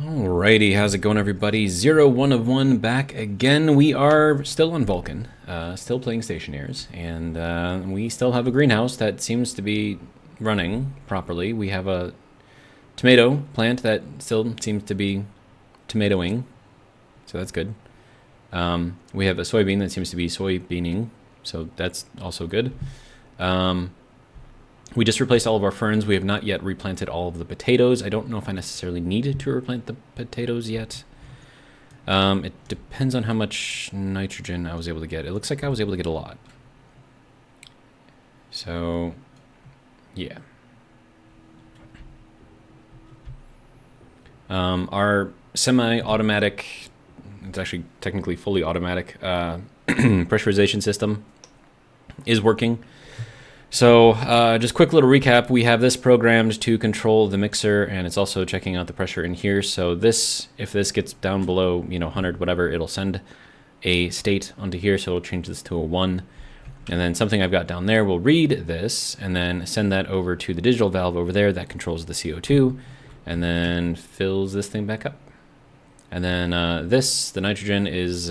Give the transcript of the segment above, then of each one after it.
Alrighty, how's it going, everybody? 01 back again. We are still on Vulcan, still playing Stationeers, and we still have a greenhouse that seems to be running properly. We have a tomato plant that still seems to be tomatoing, so that's good. We have a soybean that seems to be soybeaning, so that's also good. We just replaced all of our ferns. We have not yet replanted all of the potatoes. I don't know if I necessarily needed to replant the potatoes yet. It depends on how much nitrogen I was able to get. It looks like I was able to get a lot. So, yeah. Our semi-automatic, it's actually technically fully automatic, pressurization system is working. So just quick little recap, we have this programmed to control the mixer, and it's also checking out the pressure in here. So this, if this gets down below, 100, whatever, it'll send a state onto here, so it'll change this to a 1. And then something I've got down there will read this, and then send that over to the digital valve over there that controls the CO2, and then fills this thing back up. And then the nitrogen is...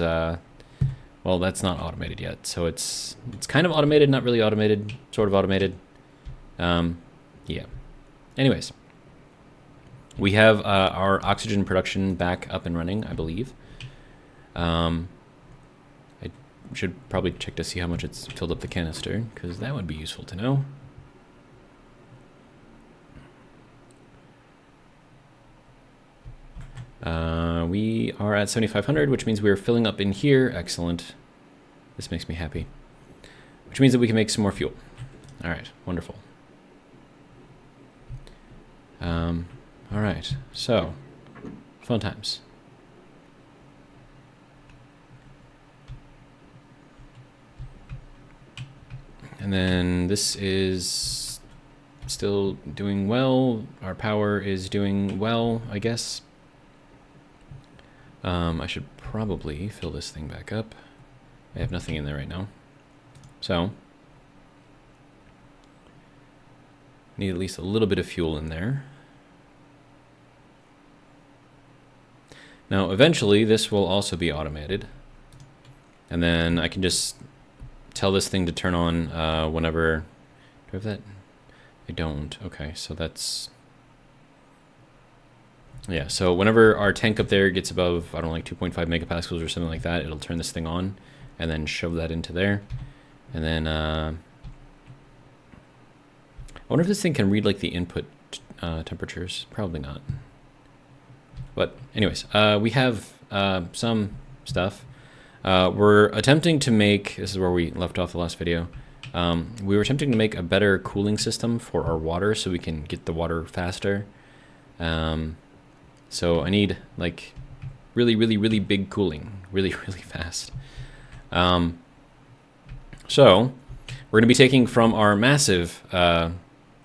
well, that's not automated yet, so it's kind of automated, not really automated, sort of automated. Yeah. Anyways, we have our oxygen production back up and running, I believe. I should probably check to see how much it's filled up the canister, because that would be useful to know. We are at 7,500, which means we're filling up in here. Excellent. This makes me happy. Which means that we can make some more fuel. All right, wonderful. All right, so fun times. And then this is still doing well. Our power is doing well, I guess. I should probably fill this thing back up. I have nothing in there right now. So, need at least a little bit of fuel in there. Now, eventually, this will also be automated. And then I can just tell this thing to turn on whenever... Do I have that? I don't. Okay, so that's... Yeah, so whenever our tank up there gets above, I don't know, like 2.5 megapascals or something like that, it'll turn this thing on and then shove that into there. And then, I wonder if this thing can read like the input temperatures. Probably not. But anyways, we have some stuff. We're attempting to make, this is where we left off the last video, we were attempting to make a better cooling system for our water so we can get the water faster. So I need like really, really, really big cooling, really, really fast. So we're going to be taking from our massive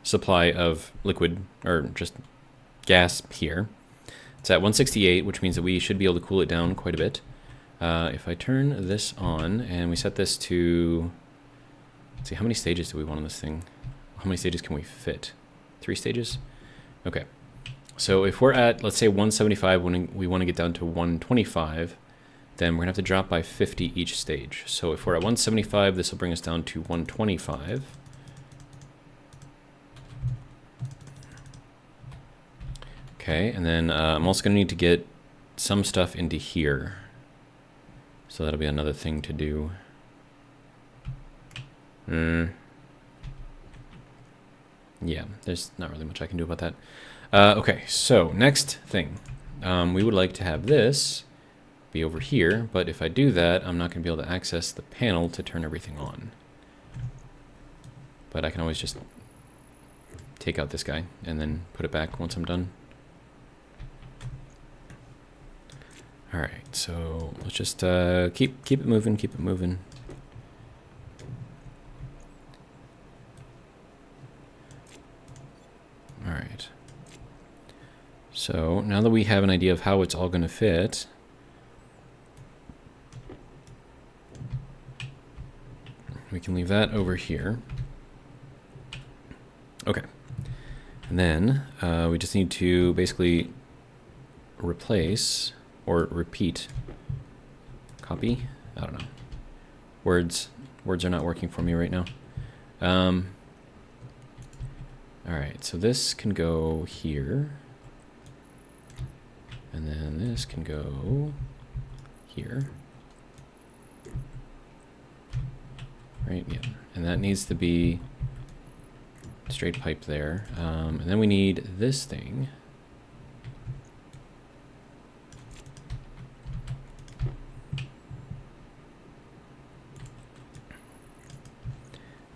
supply of liquid, or just gas here. It's at 168, which means that we should be able to cool it down quite a bit. If I turn this on and we set this to, let's see, how many stages do we want on this thing? How many stages can we fit? 3 stages? Okay. So if we're at, let's say 175, when we want to get down to 125, then we're going to have to drop by 50 each stage. So if we're at 175, this will bring us down to 125. Okay, and then I'm also going to need to get some stuff into here. So that'll be another thing to do. Yeah, there's not really much I can do about that. Okay, so next thing. We would like to have this be over here, but if I do that, I'm not going to be able to access the panel to turn everything on. But I can always just take out this guy and then put it back once I'm done. Alright, so let's just keep it moving, keep it moving. Alright. So now that we have an idea of how it's all going to fit, we can leave that over here. Okay. And then we just need to basically replace or repeat. Copy? I don't know. Words are not working for me right now. All right, so this can go here. And then this can go here. Right, yeah. And that needs to be straight pipe there. And then we need this thing.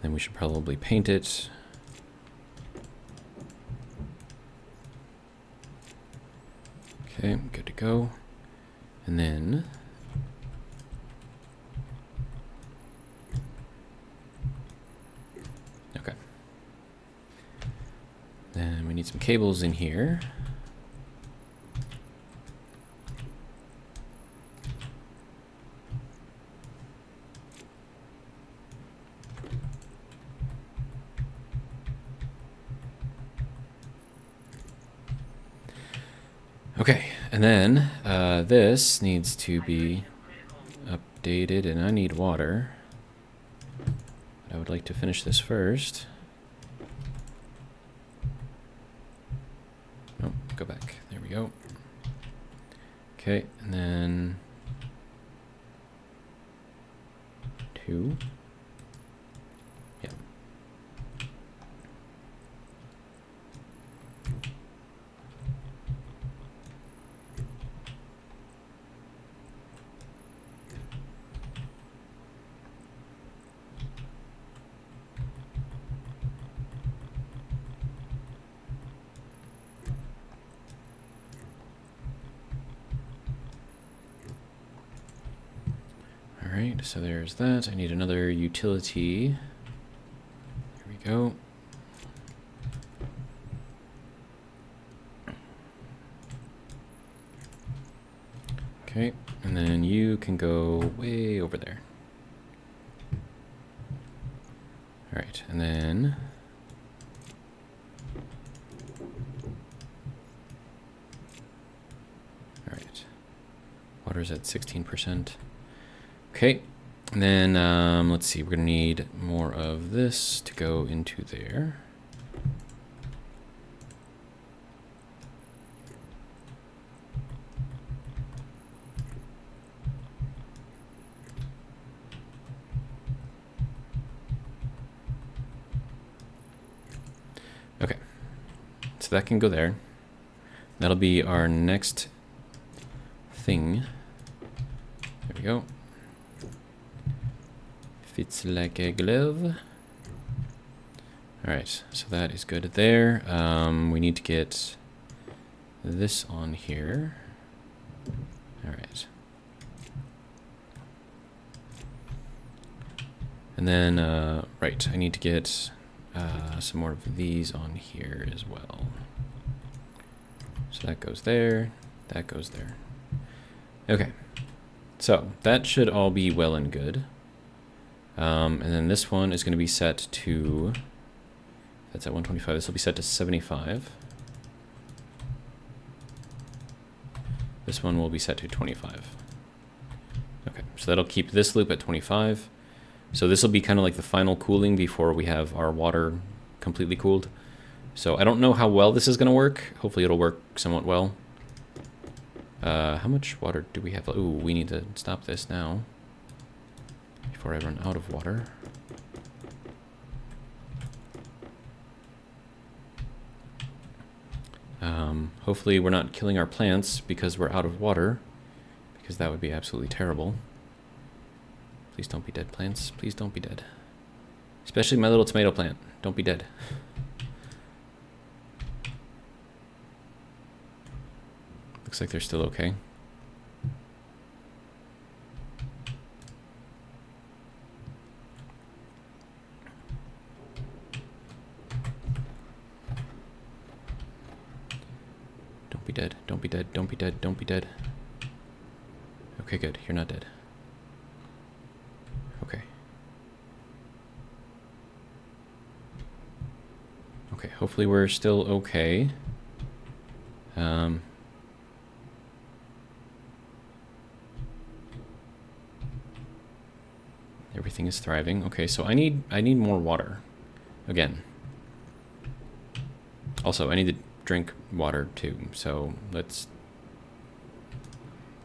Then we should probably paint it. Okay, good to go. And then okay. Then we need some cables in here. Okay, and then this needs to be updated, and I need water. But I would like to finish this first. Oh, go back. There we go. Okay, and then 2. Yeah. Alright, so there's that. I need another utility. Here we go. Okay, and then you can go way over there. Alright, and then alright. Water's at 16%. Okay, and then let's see, we're gonna need more of this to go into there. Okay, so that can go there. That'll be our next thing. There we go. Fits like a glove. All right, so that is good there. We need to get this on here. All right. And then, right, I need to get some more of these on here as well. So that goes there, that goes there. Okay, so that should all be well and good. And then this one is going to be set to, that's at 125, this will be set to 75. This one will be set to 25. Okay, so that'll keep this loop at 25. So this will be kind of like the final cooling before we have our water completely cooled. So I don't know how well this is going to work. Hopefully it'll work somewhat well. How much water do we have? Ooh, we need to stop this now before I run out of water. Hopefully we're not killing our plants because we're out of water, because that would be absolutely terrible. Please don't be dead, plants. Please don't be dead. Especially my little tomato plant. Don't be dead. Looks like they're still okay. Don't be dead. Don't be dead. Don't be dead. Don't be dead. Okay, good. You're not dead. Okay. Okay, hopefully we're still okay. Everything is thriving. Okay, so I need more water. Again. Also, I need to drink water too, so let's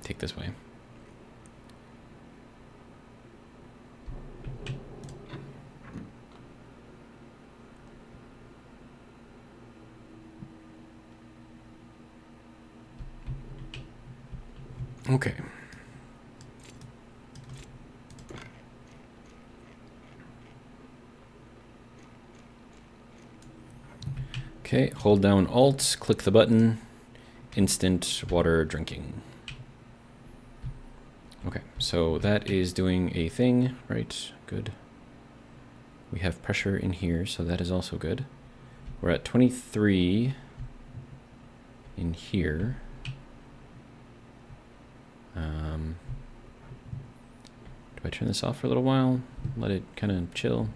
take this way. Okay. Okay, hold down Alt, click the button, instant water drinking. Okay, so that is doing a thing, right? Good. We have pressure in here, so that is also good. We're at 23 in here. Do I turn this off for a little while? Let it kind of chill?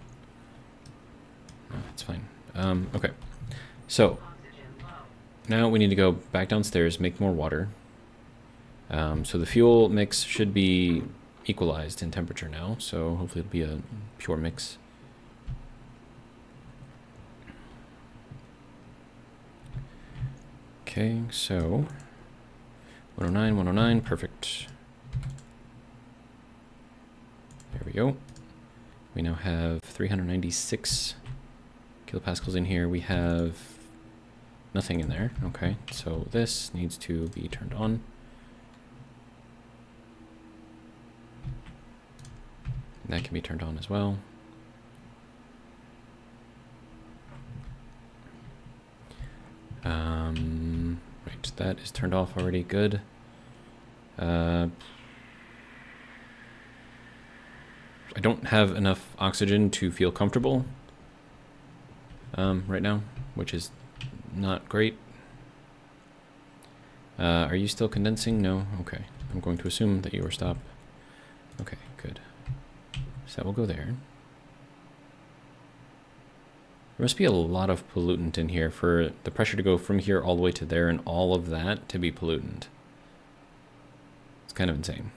No, it's fine. Okay, so now we need to go back downstairs, make more water. So the fuel mix should be equalized in temperature now, so hopefully it'll be a pure mix. Okay, so 109, 109, perfect. There we go. We now have 396 kilopascals in here. We have nothing in there. Okay, so this needs to be turned on. That can be turned on as well. Right, that is turned off already. Good. I don't have enough oxygen to feel comfortable right now, which is not great. Are you still condensing? No? Okay. I'm going to assume that you are stopped. Okay, good. So that will go there. There must be a lot of pollutant in here for the pressure to go from here all the way to there and all of that to be pollutant. It's kind of insane.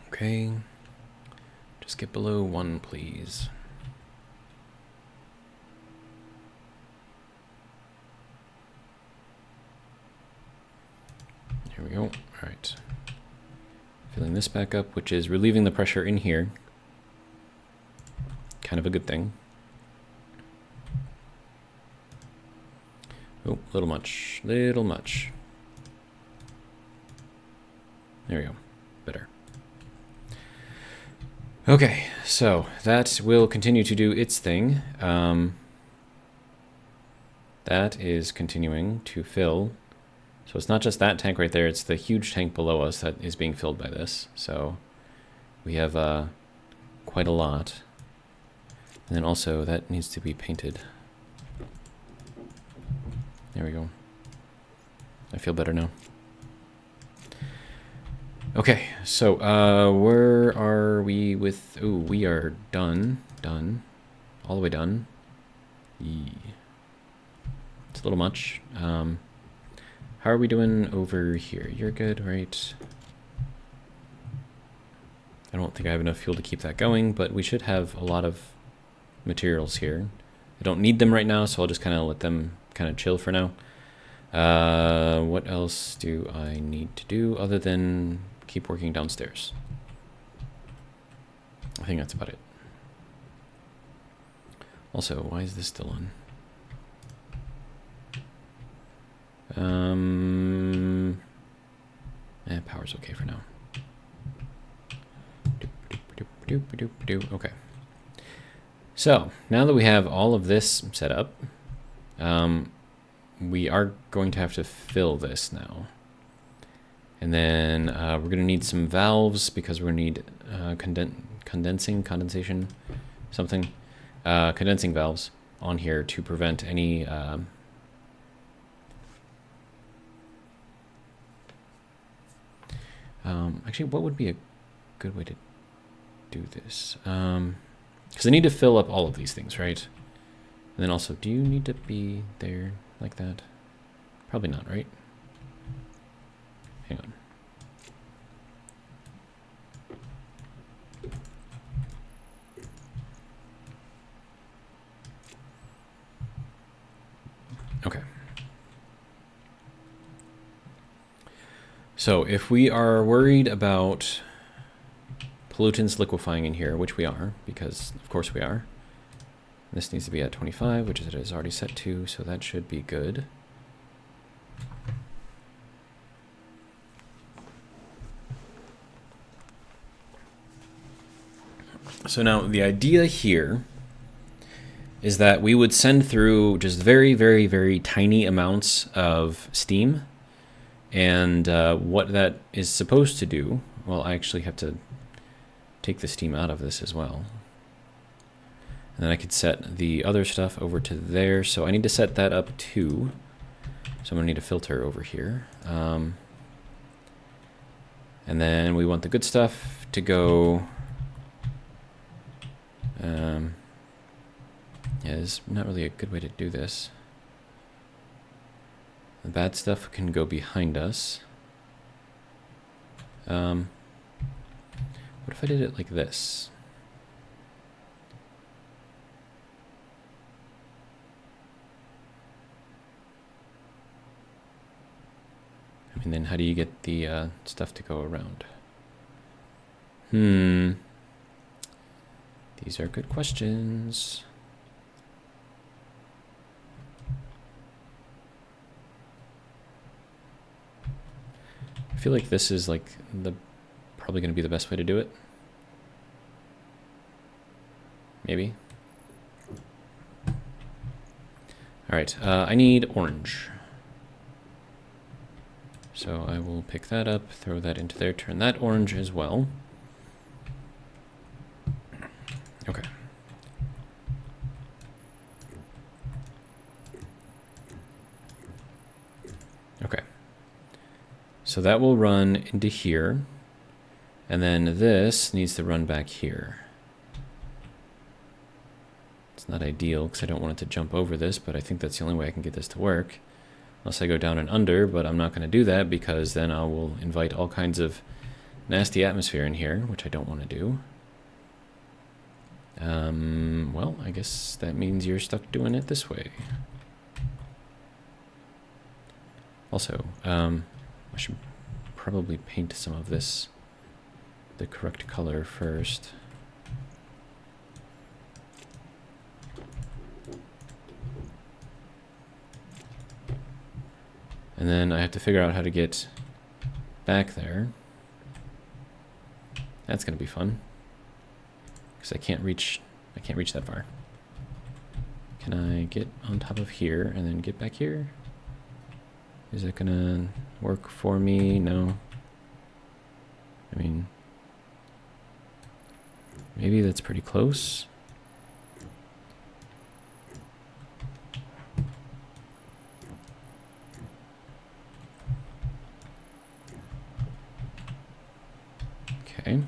Okay. Just get below 1, please. Here we go. All right. Filling this back up, which is relieving the pressure in here. Kind of a good thing. Oh, little much. Little much. There we go. Better. Okay, so that will continue to do its thing. That is continuing to fill. So it's not just that tank right there, it's the huge tank below us that is being filled by this. So we have quite a lot. And then also that needs to be painted. There we go. I feel better now. Okay, so where are we with... Ooh, we are done. Done. All the way done. It's a little much. How are we doing over here? You're good, right? I don't think I have enough fuel to keep that going, but we should have a lot of materials here. I don't need them right now, so I'll just kind of let them kind of chill for now. What else do I need to do other than keep working downstairs? I think that's about it. Also, why is this still on? Power's okay for now. Okay. So, now that we have all of this set up, we are going to have to fill this now. And then we're going to need some valves because we're going to need condensing valves on here to prevent any actually, what would be a good way to do this? Because I need to fill up all of these things, right? And then also, do you need to be there like that? Probably not, right? Hang on. Okay. So if we are worried about pollutants liquefying in here, which we are, because of course we are, this needs to be at 25, which it is already set to, so that should be good. So now the idea here is that we would send through just very, very, very tiny amounts of steam. And what that is supposed to do, well, I actually have to take the steam out of this as well. And then I could set the other stuff over to there. So I need to set that up too. So I'm going to need a filter over here. And then we want the good stuff to go... yeah, there's not really a good way to do this. The bad stuff can go behind us. What if I did it like this? I mean, then how do you get the stuff to go around? These are good questions. I feel like this is like probably going to be the best way to do it. Maybe. All right, I need orange. So I will pick that up, throw that into there, turn that orange as well. Okay. Okay. So that will run into here, and then this needs to run back here. It's not ideal because I don't want it to jump over this, but I think that's the only way I can get this to work. Unless I go down and under, but I'm not going to do that because then I will invite all kinds of nasty atmosphere in here, which I don't want to do. Well, I guess that means you're stuck doing it this way. Also, I should probably paint some of this the correct color first. And then I have to figure out how to get back there. That's going to be fun. Because I can't reach that far. Can I get on top of here and then get back here? Is that gonna work for me? No. I mean, maybe that's pretty close. Okay.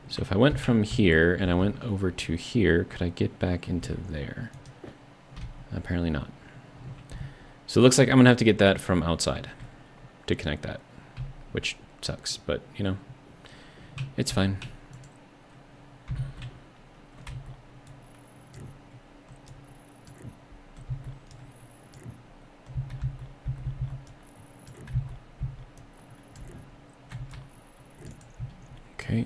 So if I went from here and I went over to here, could I get back into there? Apparently not. So it looks like I'm gonna have to get that from outside to connect that, which sucks, but you know, it's fine. Okay.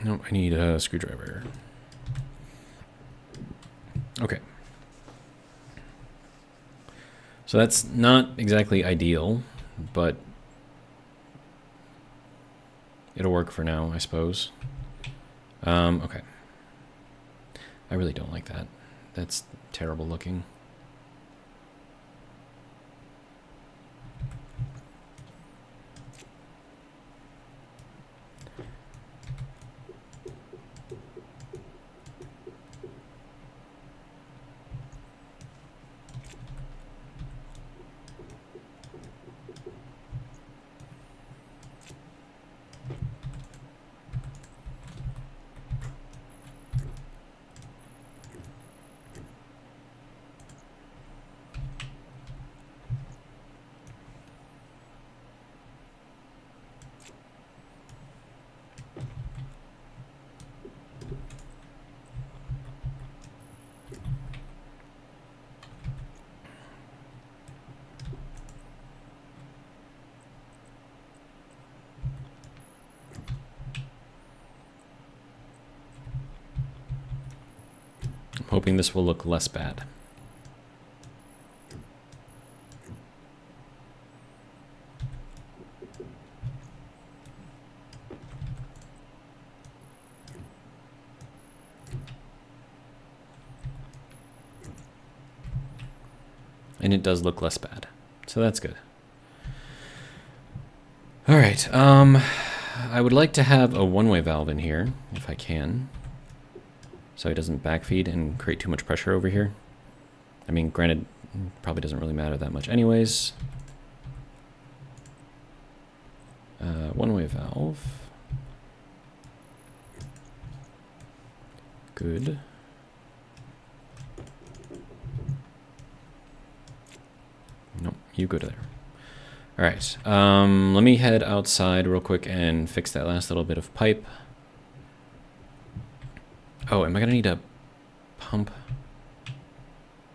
No, I need a screwdriver. Okay. So that's not exactly ideal, but it'll work for now, I suppose. Okay. I really don't like that. That's terrible looking. hoping this will look less bad. And it does look less bad, so that's good. All right, I would like to have a one-way valve in here, if I can, so it doesn't backfeed and create too much pressure over here. I mean, granted, probably doesn't really matter that much anyways. One-way valve. Good. Nope, you go to there. All right, let me head outside real quick and fix that last little bit of pipe. Oh, am I gonna need a pump?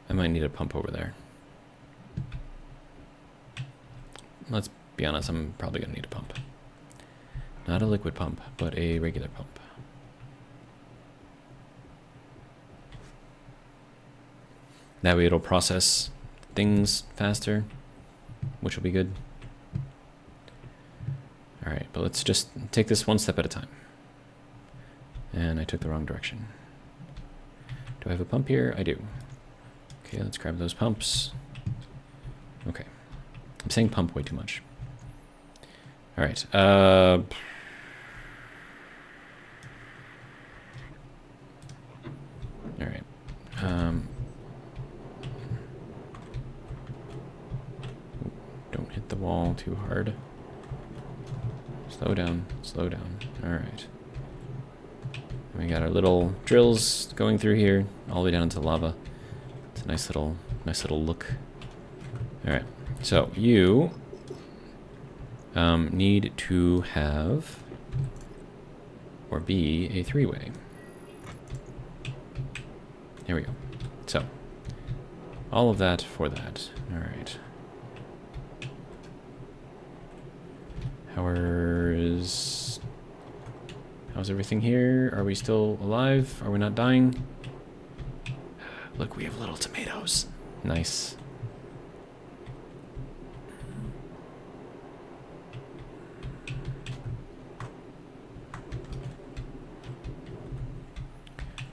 I might need a pump over there. Let's be honest, I'm probably gonna need a pump. Not a liquid pump, but a regular pump. That way it'll process things faster, which will be good. All right, but let's just take this one step at a time. And I took the wrong direction. Do I have a pump here? I do. Okay, let's grab those pumps. Okay. I'm saying pump way too much. All right. All right. Don't hit the wall too hard. Slow down, slow down. All right. We got our little drills going through here, all the way down into lava. It's a nice little look. All right. So you need to have or be a three-way. There we go. So all of that for that. All right. How's everything here? Are we still alive? Are we not dying? Look, we have little tomatoes. Nice.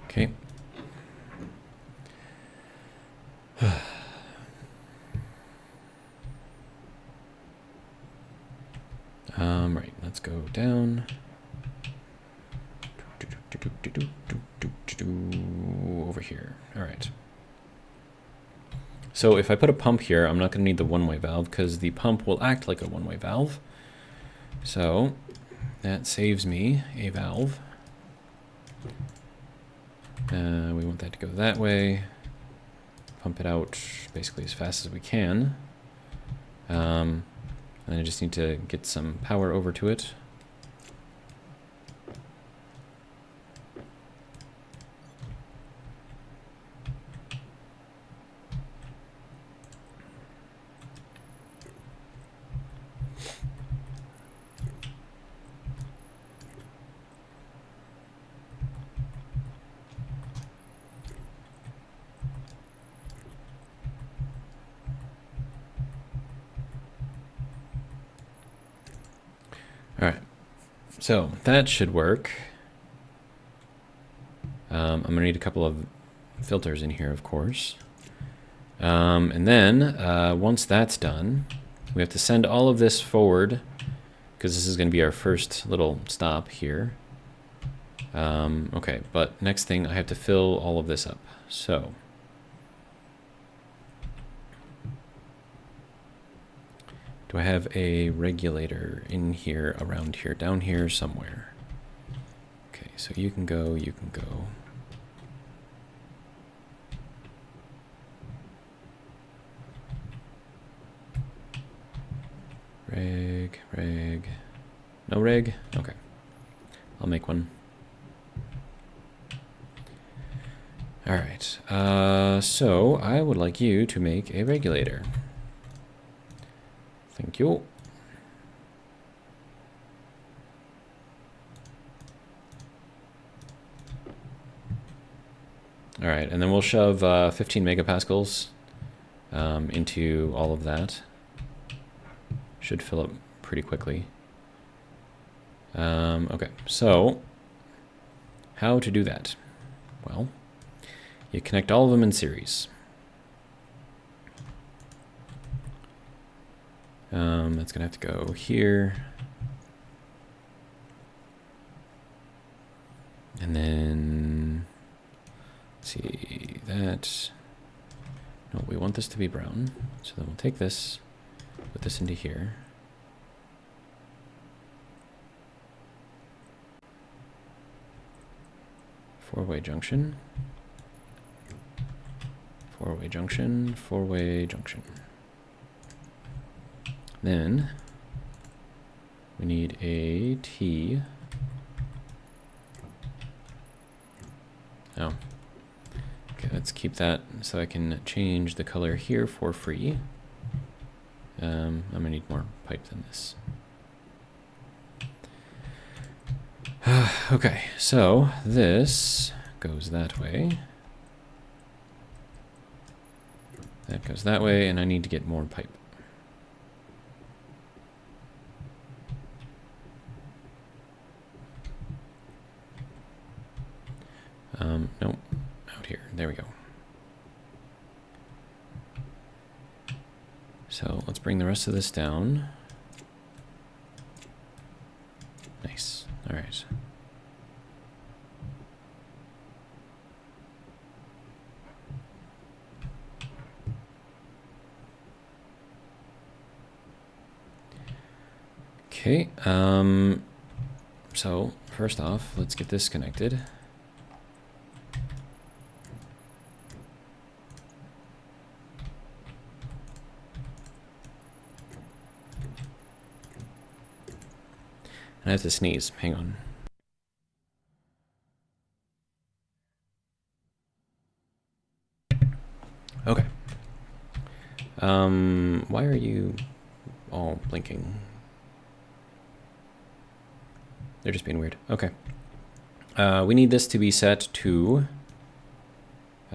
Okay. Right, let's go down. Over here. All right. So if I put a pump here, I'm not going to need the one-way valve because the pump will act like a one-way valve. So that saves me a valve. We want that to go that way. Pump it out basically as fast as we can. And I just need to get some power over to it. All right, so that should work. I'm gonna need a couple of filters in here, of course. And then once that's done, we have to send all of this forward because this is gonna be our first little stop here. Okay, but next thing I have to fill all of this up. So do I have a regulator in here, around here, down here somewhere? Okay, so you can go, you can go. Reg. No reg? Okay. I'll make one. All right, so I would like you to make a regulator. Thank you. All right, and then we'll shove 15 megapascals into all of that. Should fill up pretty quickly. Okay, so how to do that? Well, you connect all of them in series. That's gonna have to go here. And then, let's see, that, no, we want this to be brown. So then we'll take this, put this into here. Four-way junction. Four-way junction, four-way junction. Then we need a T. Oh. Okay, let's keep that so I can change the color here for free. I'm gonna need more pipe than this. Okay, so this goes that way. That goes that way, and I need to get more pipe. Nope, out here. There we go. So let's bring the rest of this down. Nice. All right. Okay. So first off, let's get this connected. I have to sneeze. Hang on. Okay. Why are you all blinking? They're just being weird. Okay. We need this to be set to,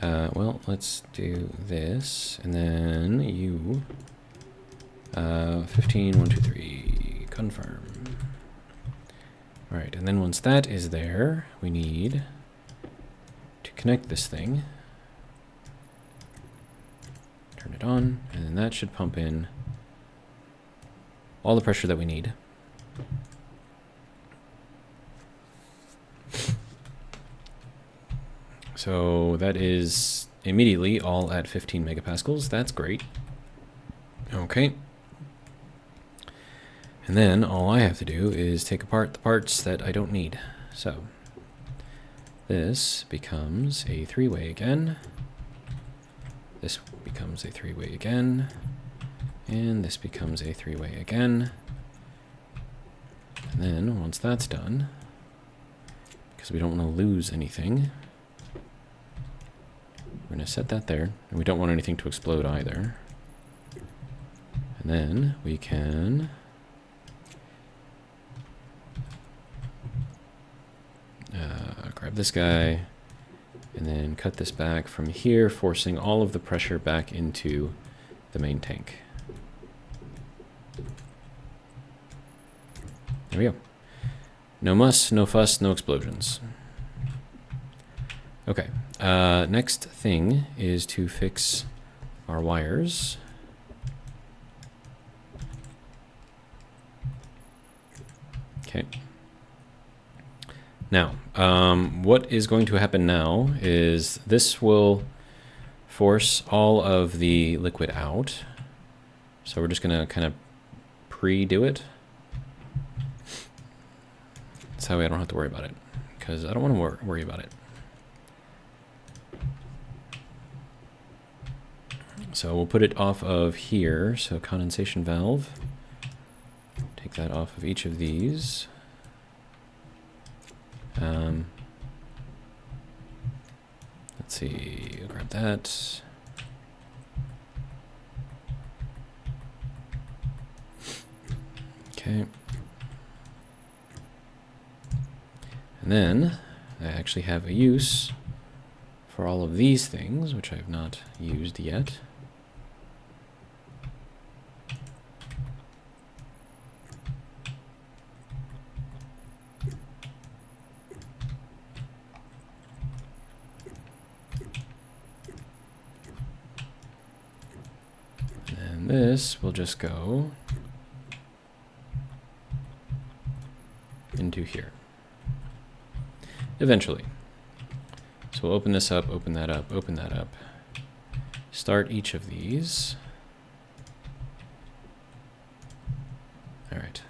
well, let's do this, and then you, 15, 1, 2, 3, confirm. All right, and then once that is there, we need to connect this thing. Turn it on, and then that should pump in all the pressure that we need. So that is immediately all at 15 megapascals. That's great. Okay. And then all I have to do is take apart the parts that I don't need. So this becomes a three-way again. This becomes a three-way again. And this becomes a three-way again. And then once that's done, because we don't want to lose anything, we're going to set that there. And we don't want anything to explode either. And then we can grab this guy and then cut this back from here, forcing all of the pressure back into the main tank. There we go. No muss, no fuss, no explosions. Okay, next thing is to fix our wires. Okay. Now, what is going to happen now is this will force all of the liquid out. So we're just going to kind of pre-do it. That's how I don't have to worry about it, because I don't want to worry about it. So we'll put it off of here. So condensation valve. Take that off of each of these. Let's see, grab that. Okay. And then I actually have a use for all of these things, which I have not used yet. And this will just go into here eventually. So we'll open this up, open that up, open that up. Start each of these. All right.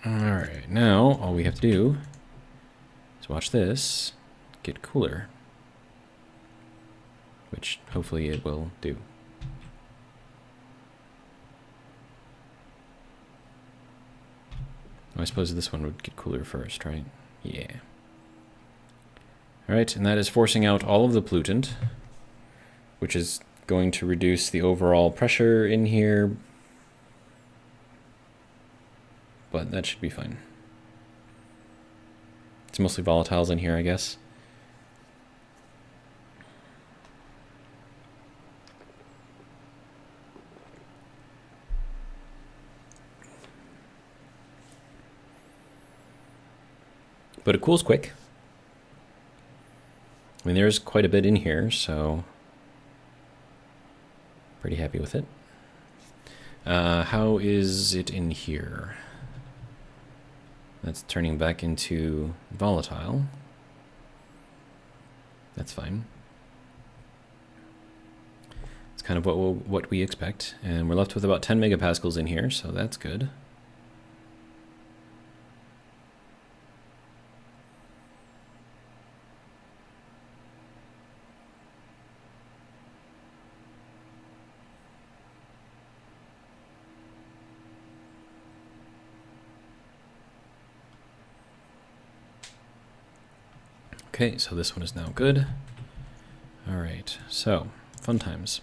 All right, now all we have to do is watch this get cooler, which hopefully it will do. I suppose this one would get cooler first, right? Yeah. All right, and that is forcing out all of the pollutant, which is going to reduce the overall pressure in here, but that should be fine. It's mostly volatiles in here, I guess. But it cools quick. I mean, there's quite a bit in here, so pretty happy with it. How is it in here? That's turning back into volatile. That's fine. It's kind of what we expect. And we're left with about 10 megapascals in here, so that's good. Okay, so this one is now good. All right, so fun times.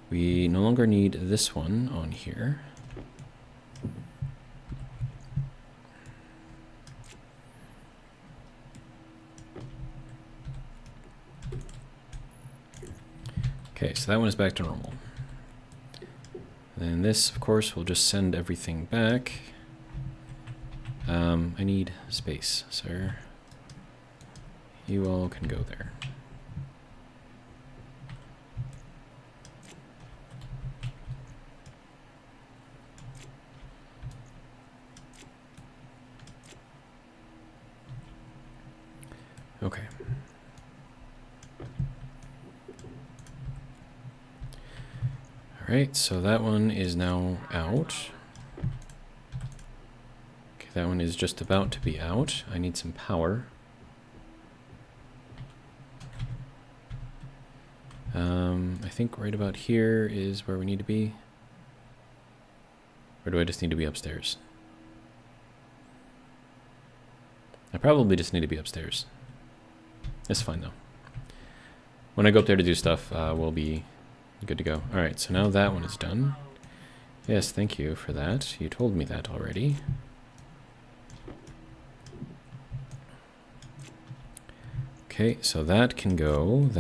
We no longer need this one on here. Okay, so that one is back to normal. Then this, of course, will just send everything back. I need space, sir. You all can go there. Okay. All right, so that one is now out. That one is just about to be out. I need some power. I think right about here is where we need to be. Or do I just need to be upstairs? I probably just need to be upstairs. It's fine though. When I go up there to do stuff, we'll be good to go. All right, so now that one is done. Yes, thank you for that. You told me that already. Okay, so that can go,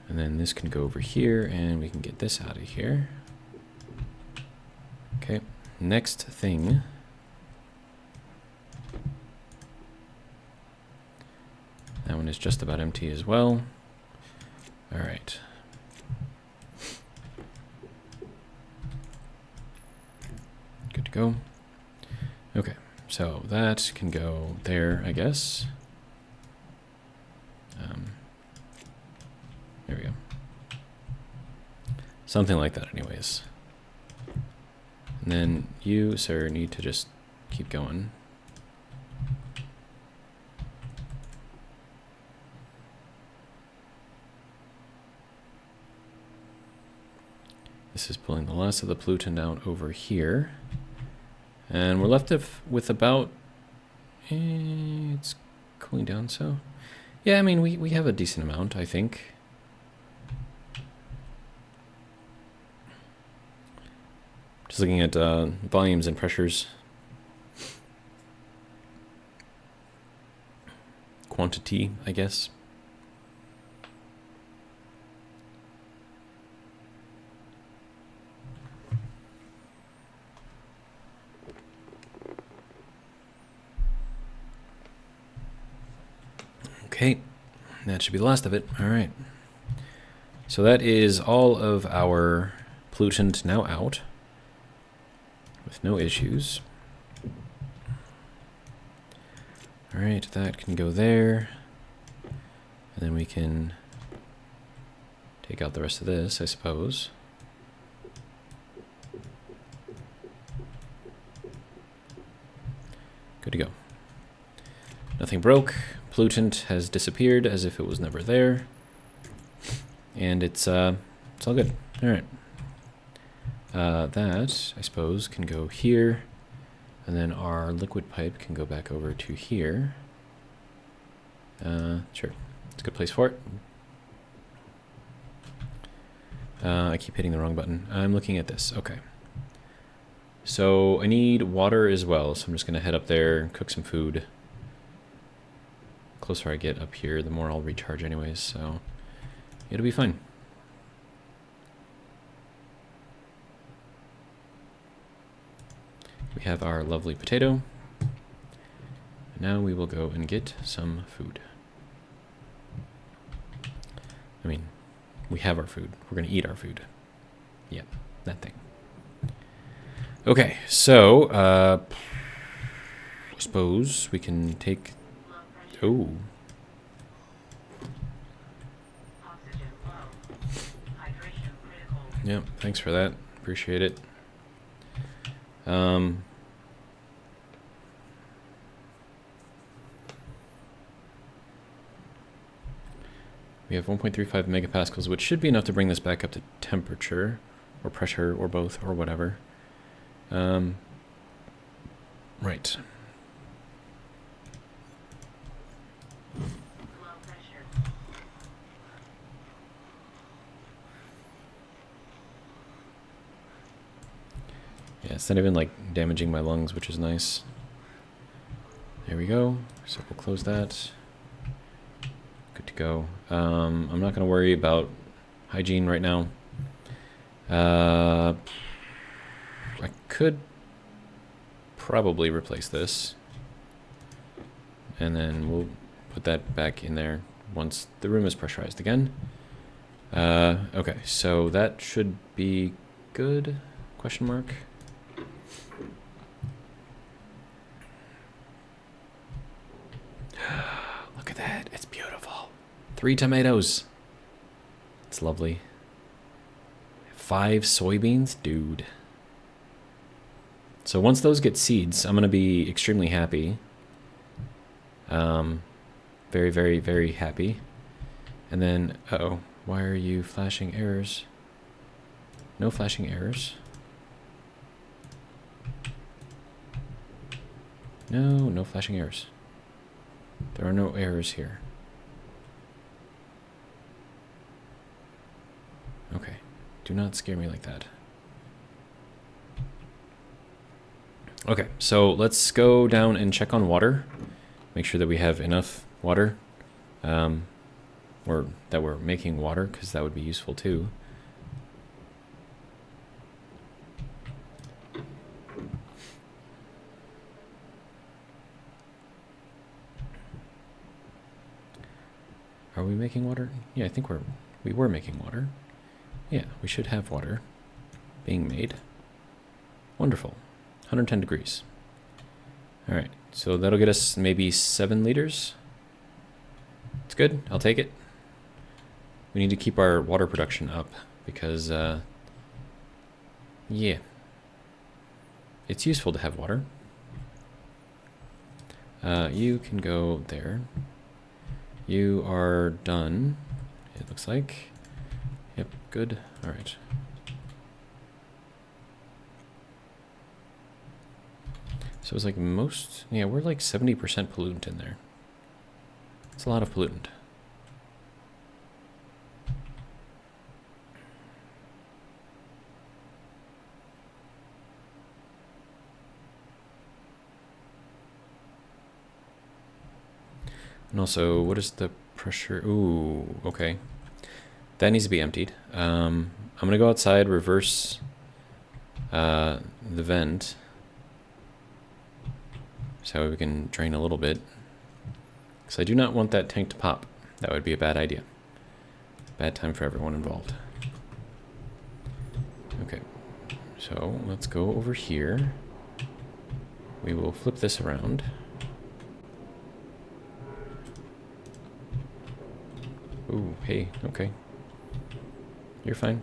and then this can go over here, and we can get this out of here. Okay, next thing. That one is just about empty as well. All right. Good to go. Okay, so that can go there, I guess. There we go. Something like that anyways. And then you, sir, need to just keep going. This is pulling the last of the pollutant out over here. And we're left with about... it's cooling down, so... Yeah, I mean, we have a decent amount, I think. Just looking at volumes and pressures. Quantity, I guess. Okay, that should be the last of it. All right. So that is all of our pollutant now out with no issues. All right, that can go there. And then we can take out the rest of this, I suppose. Good to go. Nothing broke. Pollutant has disappeared as if it was never there. And it's all good. All right. That, I suppose, can go here. And then our liquid pipe can go back over to here. Sure. It's a good place for it. I keep hitting the wrong button. I'm looking at this. Okay. So I need water as well. So I'm just going to head up there, cook some food. The closer I get up here, the more I'll recharge anyways. So it'll be fine. We have our lovely potato. Now we will go and get some food. I mean, we have our food. We're going to eat our food. Yep, that thing. Okay, so I suppose we can take... Oh. Yep, thanks for that. Appreciate it. We have 1.35 megapascals, which should be enough to bring this back up to temperature, or pressure, or both, or whatever. Right. Yeah, it's not even like damaging my lungs, which is nice. There we go. So we'll close that. Good to go. I'm not going to worry about hygiene right now. I could probably replace this. And then we'll put that back in there once the room is pressurized again. Okay, so that should be good? Question mark. Look at that. It's beautiful. 3 tomatoes. It's lovely. 5 soybeans? Dude. So once those get seeds, I'm going to be extremely happy. Very, very, very happy. And then, uh-oh. Why are you flashing errors? No flashing errors. No, no flashing errors. There are no errors here. Okay. Do not scare me like that. Okay, so let's go down and check on water. Make sure that we have enough water. Or that we're making water, because that would be useful too. Are we making water? Yeah, I think we were making water. Yeah, we should have water being made. Wonderful. 110 degrees. All right, so that'll get us maybe 7 liters. It's good. I'll take it. We need to keep our water production up because, yeah, it's useful to have water. You can go there. You are done, it looks like. Yep, good. All right. So it's like most, yeah, we're like 70% pollutant in there. It's a lot of pollutant. And also, what is the pressure? Ooh, okay. That needs to be emptied. I'm going to go outside, reverse the vent. So we can drain a little bit. Because I do not want that tank to pop. That would be a bad idea. Bad time for everyone involved. Okay, so let's go over here. We will flip this around. Ooh, hey, okay. You're fine.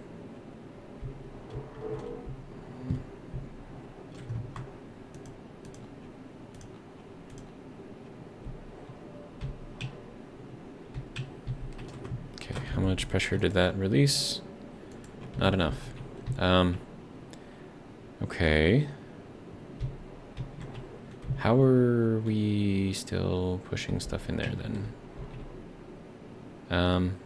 Okay, how much pressure did that release? Not enough. Okay. How are we still pushing stuff in there then? I'm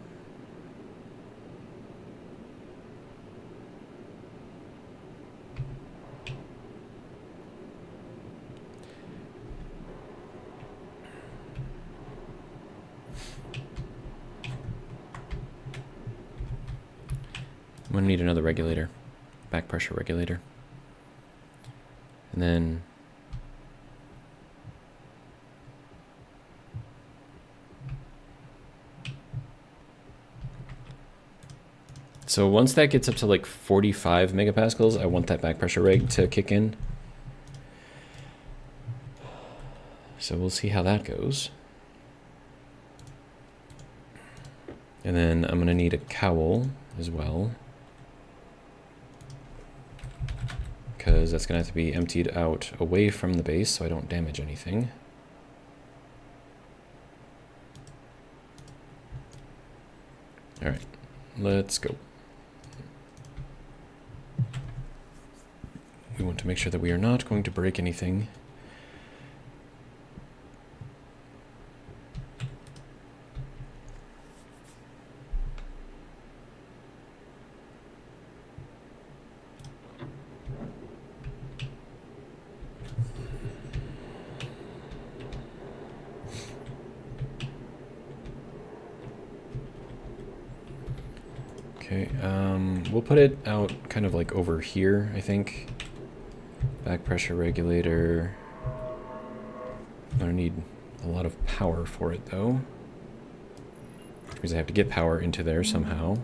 gonna need another regulator, back pressure regulator. And then so once that gets up to like 45 megapascals, I want that back pressure reg to kick in. So we'll see how that goes. And then I'm gonna need a cowl as well, because that's gonna have to be emptied out away from the base so I don't damage anything. All right, let's go. We want to make sure that we are not going to break anything. Okay, we'll put it out kind of like over here, I think. Back pressure regulator. I'm gonna need a lot of power for it though, because I have to get power into there somehow.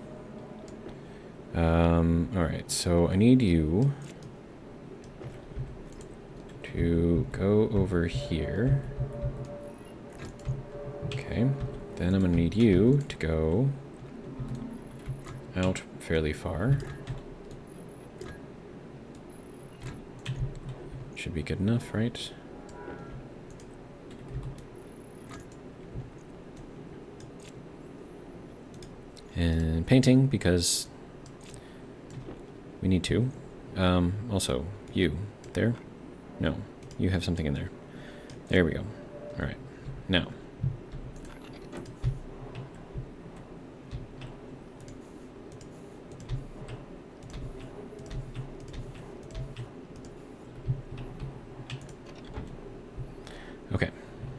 Alright, so I need you to go over here. Okay, then I'm gonna need you to go out fairly far. Should be good enough, right? And painting, because we need to. Also, you, there? No, you have something in there. There we go. All right, now. Okay,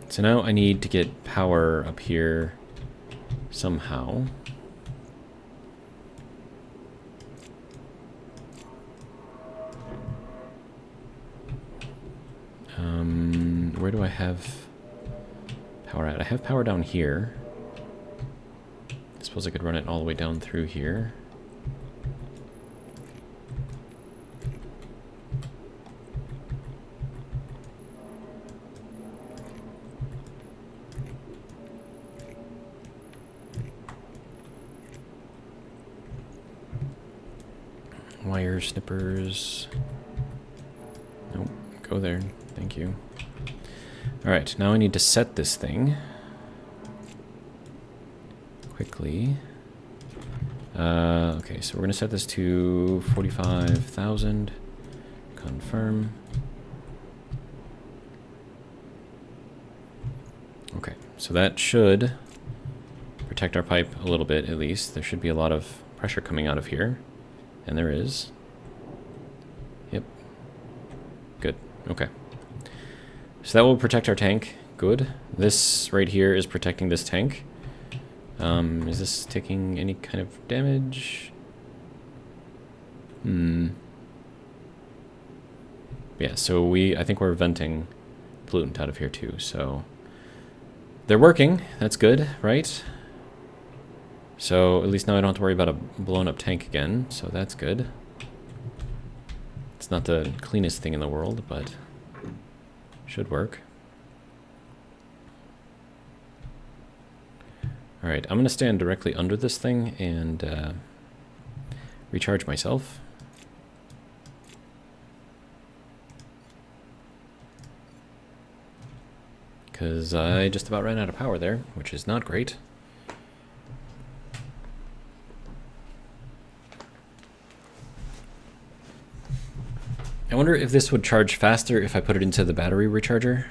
so now I need to get power up here somehow. Where do I have power at? I have power down here. I suppose I could run it all the way down through here. Wire snippers. Nope, go there. Thank you. All right, now I need to set this thing quickly. Okay, so we're gonna set this to 45,000. Confirm. Okay, so that should protect our pipe a little bit at least. There should be a lot of pressure coming out of here. And there is. Yep. Good. Okay. So that will protect our tank, good. This right here is protecting this tank. Is this taking any kind of damage? Yeah, so I think we're venting pollutant out of here too, so they're working. That's good, right? So at least now I don't have to worry about a blown up tank again, so that's good. It's not the cleanest thing in the world, but should work. Alright, I'm going to stand directly under this thing and recharge myself. Because I just about ran out of power there, which is not great. I wonder if this would charge faster if I put it into the battery recharger.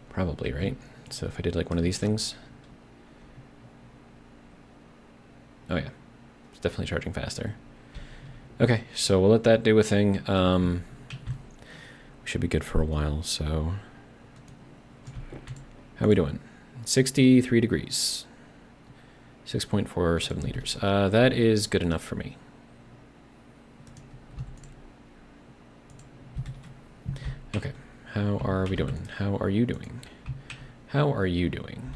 Probably, right? So if I did like one of these things. Oh yeah, it's definitely charging faster. Okay, so we'll let that do a thing. We should be good for a while, so... How are we doing? 63 degrees. 6.47 liters. That is good enough for me. Okay, how are we doing? How are you doing? How are you doing?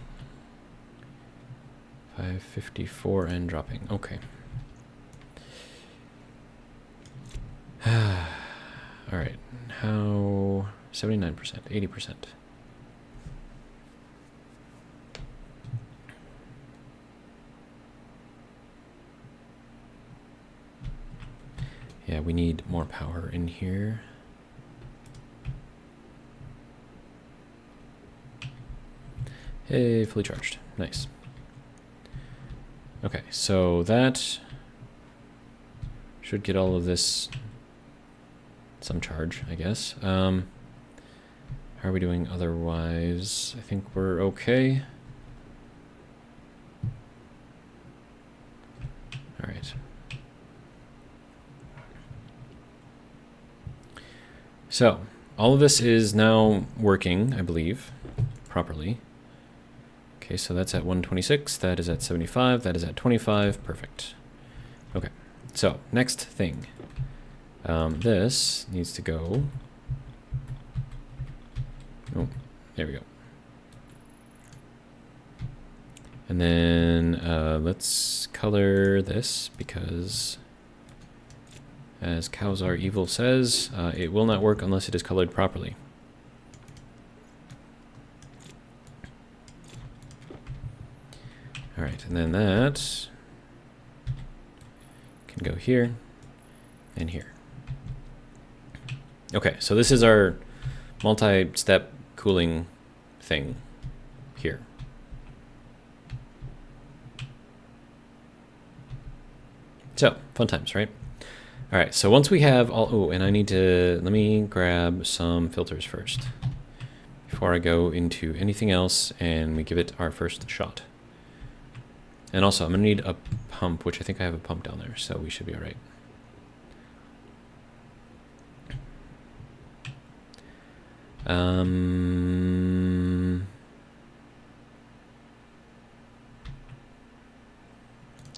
554 and dropping. Okay. All right. How? 79%, 80%. Yeah, we need more power in here. Hey, fully charged. Nice. Okay, so that should get all of this some charge, I guess. How are we doing otherwise? I think we're okay. All right. So, all of this is now working, I believe, properly. Okay, so that's at 126, that is at 75, that is at 25, perfect. Okay, so next thing. This needs to go. Oh, there we go. And then let's color this because, as Cows Are Evil says, it will not work unless it is colored properly. All right, and then that can go here and here. Okay, so this is our multi-step cooling thing here. So, fun times, right? All right, so once we have all, oh, and I need to, let me grab some filters first before I go into anything else and we give it our first shot. And also, I'm gonna need a pump, which I think I have a pump down there, so we should be all right.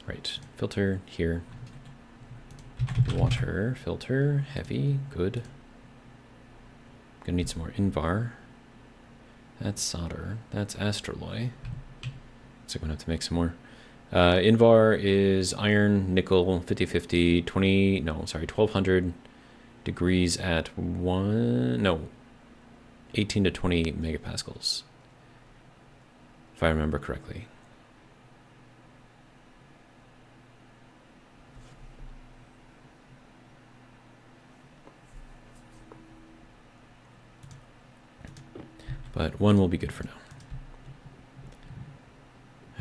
Right, filter here. Water, filter, heavy, good. Gonna need some more Invar. That's solder, that's astroloy. So I'm gonna have to make some more. Invar is iron, nickel, 50-50, 1200 degrees at 18 to 20 megapascals, if I remember correctly. But one will be good for now.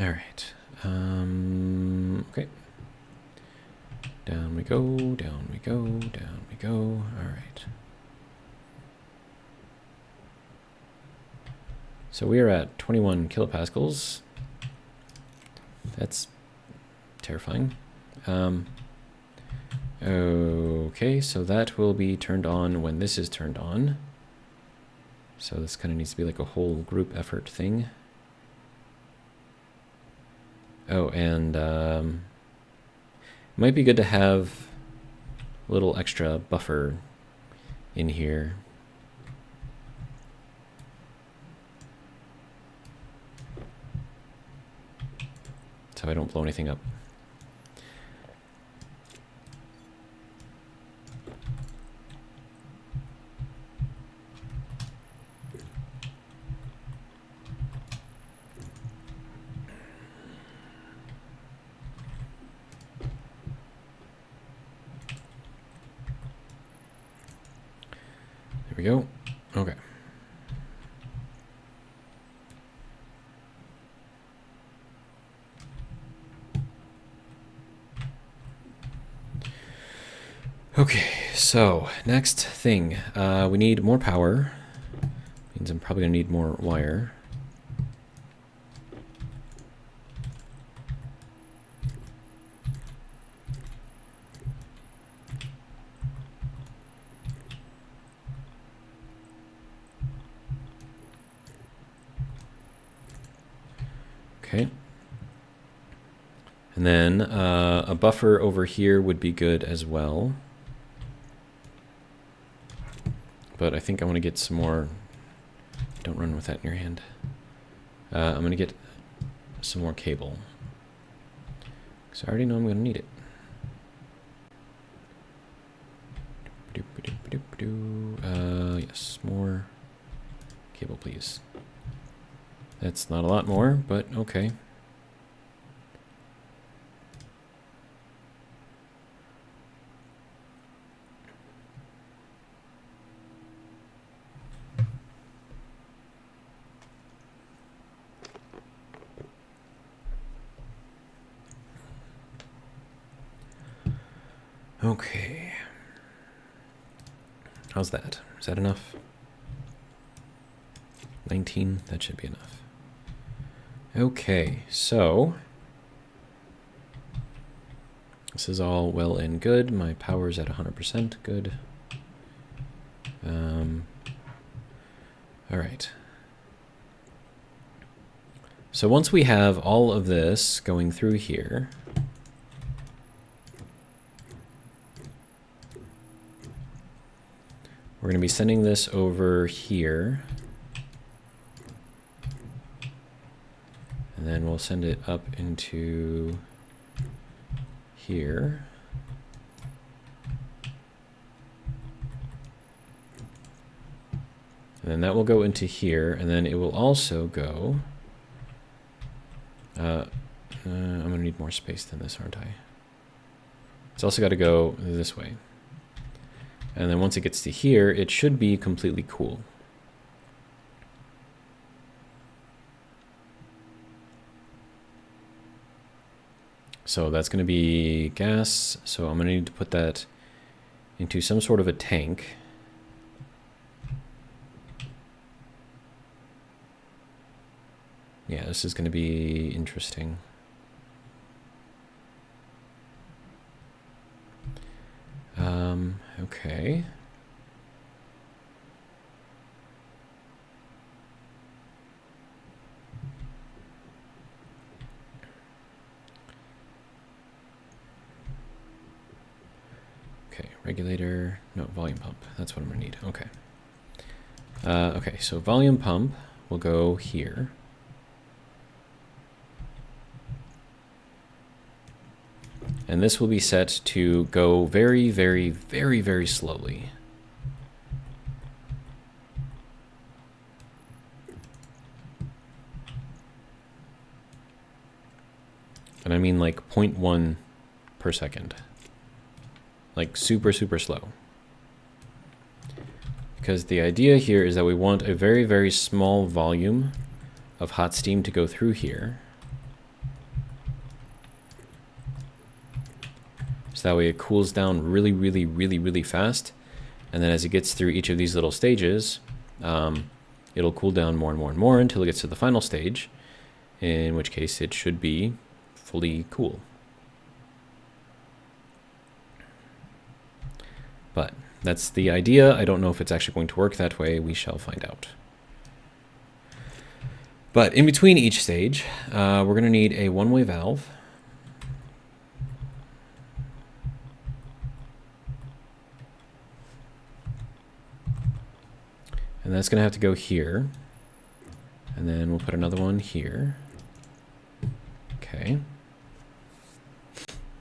All right. Okay. Down we go, down we go, down we go. All right. So we are at 21 kilopascals. That's terrifying. Okay, so that will be turned on when this is turned on. So this kind of needs to be like a whole group effort thing. Oh, and it might be good to have a little extra buffer in here. So I don't blow anything up. There we go. Okay. Okay, so next thing, we need more power. Means I'm probably gonna need more wire. Okay. And then a buffer over here would be good as well. But I think I want to get some more. Don't run with that in your hand. I'm going to get some more cable. Because I already know I'm going to need it. Yes, more cable, please. That's not a lot more, but okay. Okay. How's that? Is that enough? 19, that should be enough. Okay, so this is all well and good. My power's at 100%, good. All right. So once we have all of this going through here, we're going to be sending this over here. And then we'll send it up into here. And then that will go into here, and then it will also go... I'm going to need more space than this, aren't I? It's also got to go this way. And then once it gets to here, it should be completely cool. So that's going to be gas. So I'm going to need to put that into some sort of a tank. Yeah, this is going to be interesting. Okay. Okay, regulator, no, volume pump. That's what I'm gonna need, okay. Okay, so volume pump will go here. And this will be set to go very, very, very, very slowly. And I mean like 0.1 per second. Like super, super slow. Because the idea here is that we want a very, very small volume of hot steam to go through here. So that way it cools down really, really, really, really fast. And then as it gets through each of these little stages, it'll cool down more and more and more until it gets to the final stage, in which case it should be fully cool. But that's the idea. I don't know if it's actually going to work that way. We shall find out. But in between each stage, we're going to need a one-way valve. And that's going to have to go here. And then we'll put another one here. Okay.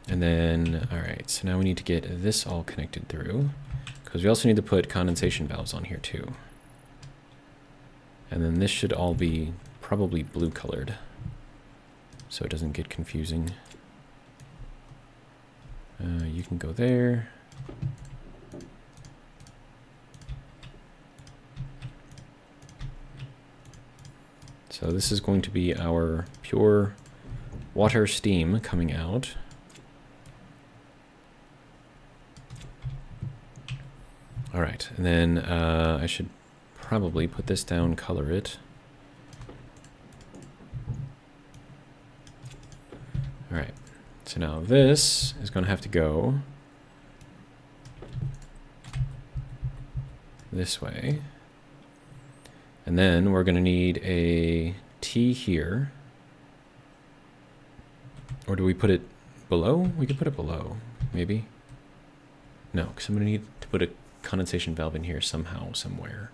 And then, all right, so now we need to get this all connected through, because we also need to put condensation valves on here too. And then this should all be probably blue colored, so it doesn't get confusing. You can go there. So this is going to be our pure water steam coming out. All right, and then I should probably put this down, color it. All right, so now this is going to have to go this way. And then we're going to need a T here. Or do we put it below? We could put it below, maybe. No, because I'm going to need to put a condensation valve in here somehow, somewhere.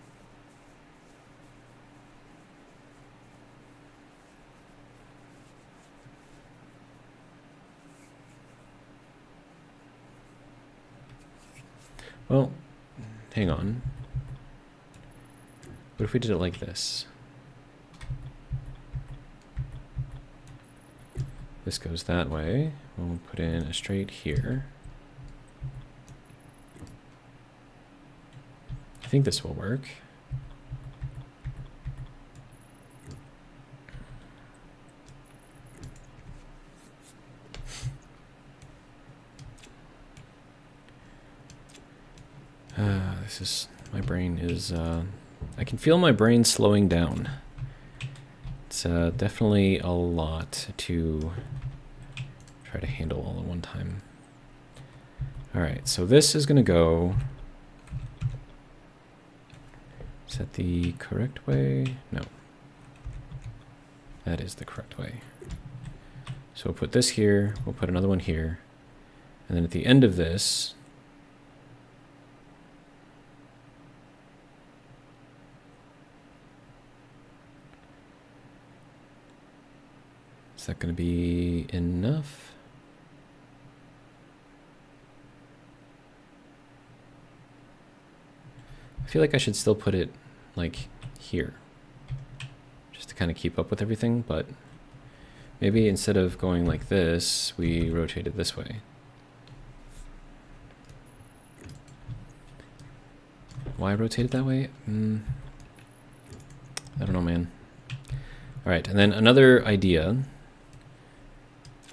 Well, hang on. What if we did it like this? This goes that way. We'll put in a straight here. I think this will work. My brain is, I can feel my brain slowing down. It's definitely a lot to try to handle all at one time. All right, so this is going to go. Is that the correct way? No. That is the correct way. So we'll put this here, we'll put another one here, and then at the end of this, is that going to be enough? I feel like I should still put it like here, just to kind of keep up with everything, but maybe instead of going like this, we rotate it this way. Why rotate it that way? I don't know, man. All right, and then another idea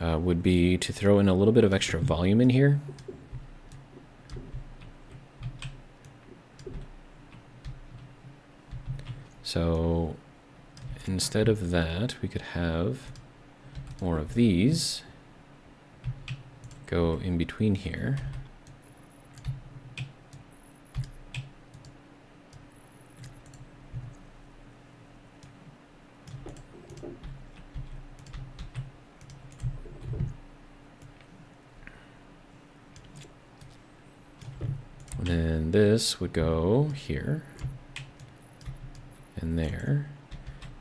would be to throw in a little bit of extra volume in here. So instead of that, we could have more of these go in between here. And then this would go here and there.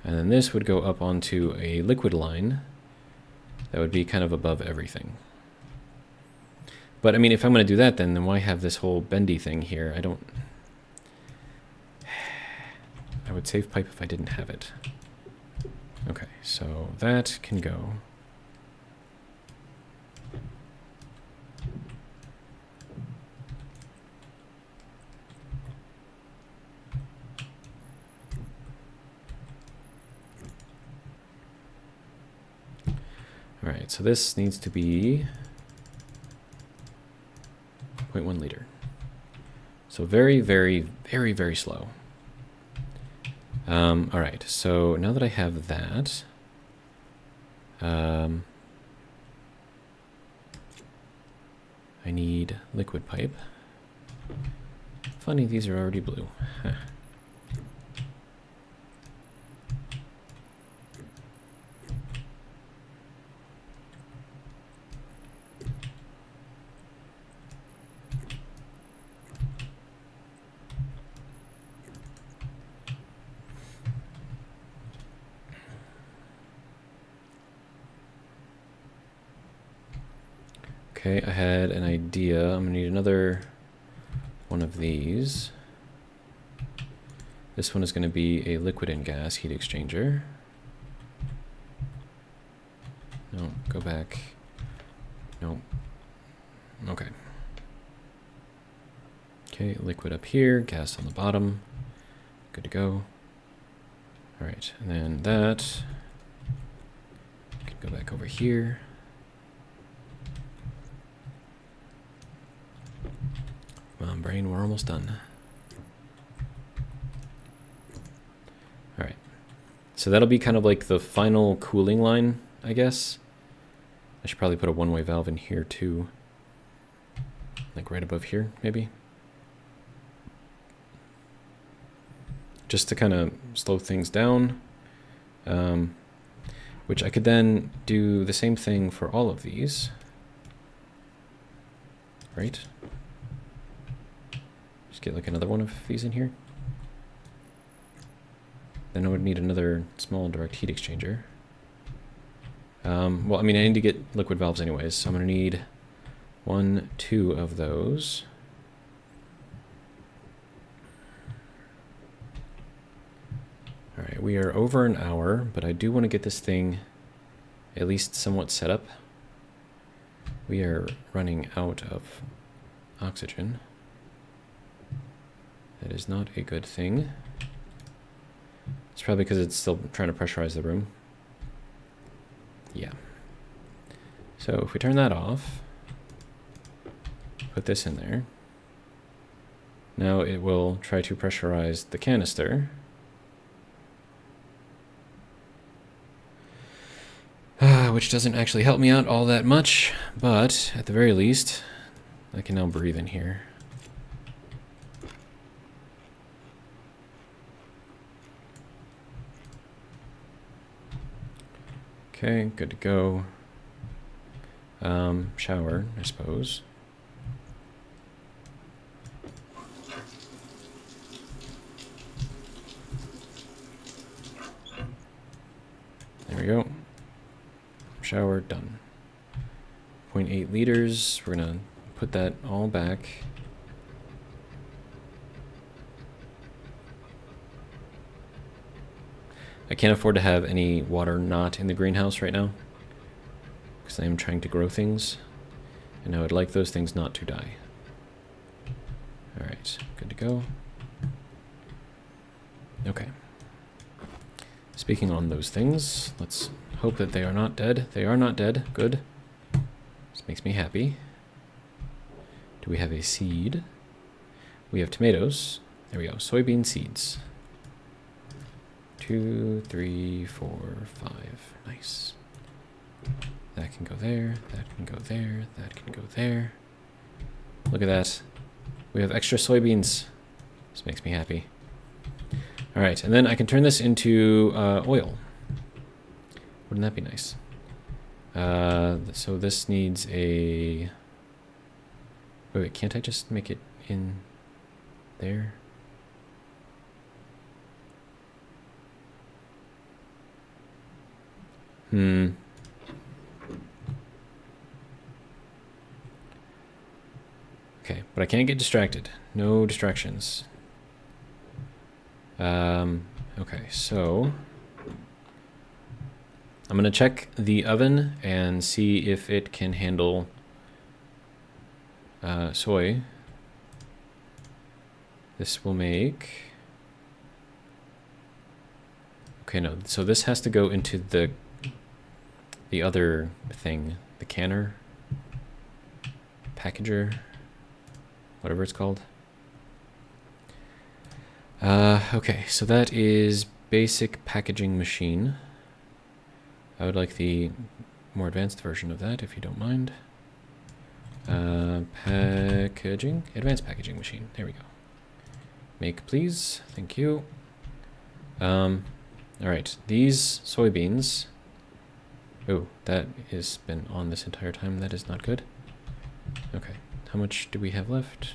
And then this would go up onto a liquid line that would be kind of above everything. But I mean, if I'm going to do that, then why have this whole bendy thing here? I would save pipe if I didn't have it. Okay, so that can go. All right, so this needs to be 0.1 liter. So very, very, very, very slow. All right, so now that I have that, I need liquid pipe. Funny, these are already blue. Huh. Okay, I had an idea. I'm gonna need another one of these. This one is gonna be a liquid and gas heat exchanger. No, go back. No. Okay. Okay, liquid up here, gas on the bottom. Good to go. All right, and then that can go back over here. Come on, brain, we're almost done. All right, so that'll be kind of like the final cooling line, I guess. I should probably put a one-way valve in here too. Like right above here, maybe. Just to kind of slow things down. Which I could then do the same thing for all of these. Right? Just get like another one of these in here. Then I would need another small direct heat exchanger. Well, I mean, I need to get liquid valves anyways, so I'm going to need 1, 2 of those. All right, we are over an hour, but I do want to get this thing at least somewhat set up. We are running out of oxygen. That is not a good thing. It's probably because it's still trying to pressurize the room. Yeah. So if we turn that off, put this in there. Now it will try to pressurize the canister. Which doesn't actually help me out all that much, but at the very least, I can now breathe in here. Okay, good to go. Shower, I suppose. There we go. Shower done. 0.8 liters. We're gonna put that all back. I can't afford to have any water not in the greenhouse right now because I am trying to grow things and I would like those things not to die. All right, good to go. Okay. Speaking on those things, let's hope that they are not dead. They are not dead. Good. This makes me happy. Do we have a seed? We have tomatoes. There we go. Soybean seeds. 2, 3, 4, 5. Nice. That can go there. That can go there. That can go there. Look at that. We have extra soybeans. This makes me happy. All right, and then I can turn this into oil. Wouldn't that be nice? So this needs a... Wait, can't I just make it in there? Okay, but I can't get distracted. No distractions. Okay, so I'm gonna check the oven and see if it can handle soy. This will make... Okay, no, so this has to go into the other thing, the canner, packager, whatever it's called. Okay, so that is basic packaging machine. I would like the more advanced version of that, if you don't mind. Packaging, advanced packaging machine. There we go. Make, please. Thank you. All right, these soybeans. Oh, that has been on this entire time. That is not good. Okay, how much do we have left?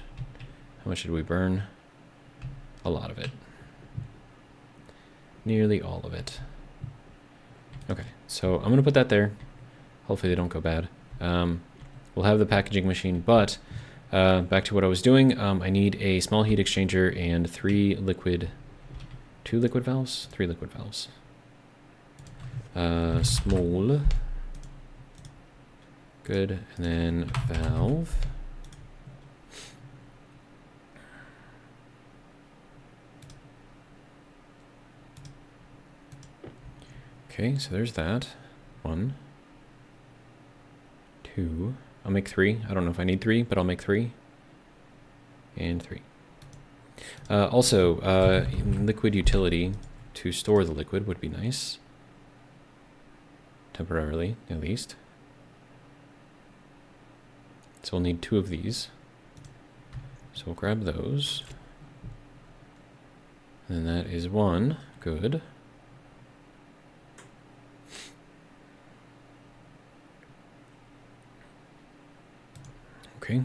How much did we burn? A lot of it. Nearly all of it. Okay, so I'm gonna put that there. Hopefully they don't go bad. we'll have the packaging machine, but back to what I was doing, I need a small heat exchanger and 2 liquid valves? 3 liquid valves. Small. Good, and then valve. Okay, so there's that. 1, 2. I'll make 3. I don't know if I need 3, but I'll make 3. And 3. Also, liquid utility to store the liquid would be nice. Temporarily, at least. So we'll need 2 of these. So we'll grab those. And that is 1. Good. Okay.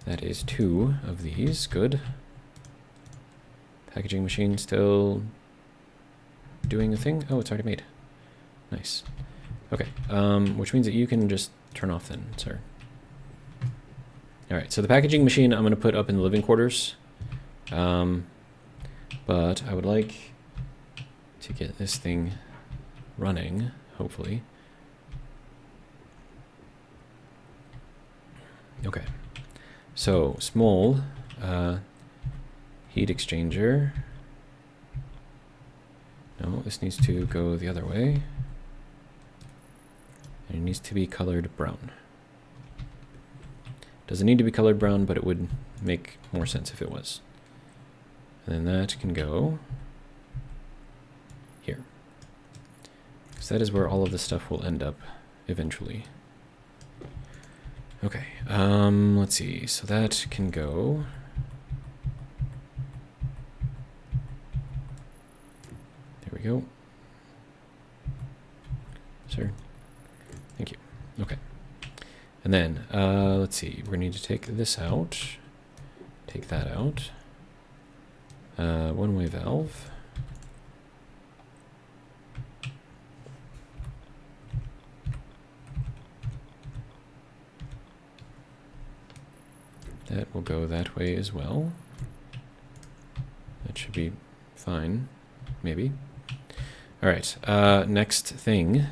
That is 2 of these. Good. Packaging machine still doing a thing? Oh, it's already made. Nice. Okay. Which means that you can just turn off then, sir. All right. So the packaging machine I'm going to put up in the living quarters. But I would like to get this thing running, hopefully. Okay. So small heat exchanger. No, this needs to go the other way. And it needs to be colored brown. Doesn't need to be colored brown, but it would make more sense if it was. And then that can go here. Because that is where all of this stuff will end up eventually. Okay, let's see. So that can go. There we go. Sir. Thank you. Okay. And then, let's see. We're going to need to take this out. Take that out. One-way valve. That will go that way as well. That should be fine, maybe. All right, next thing.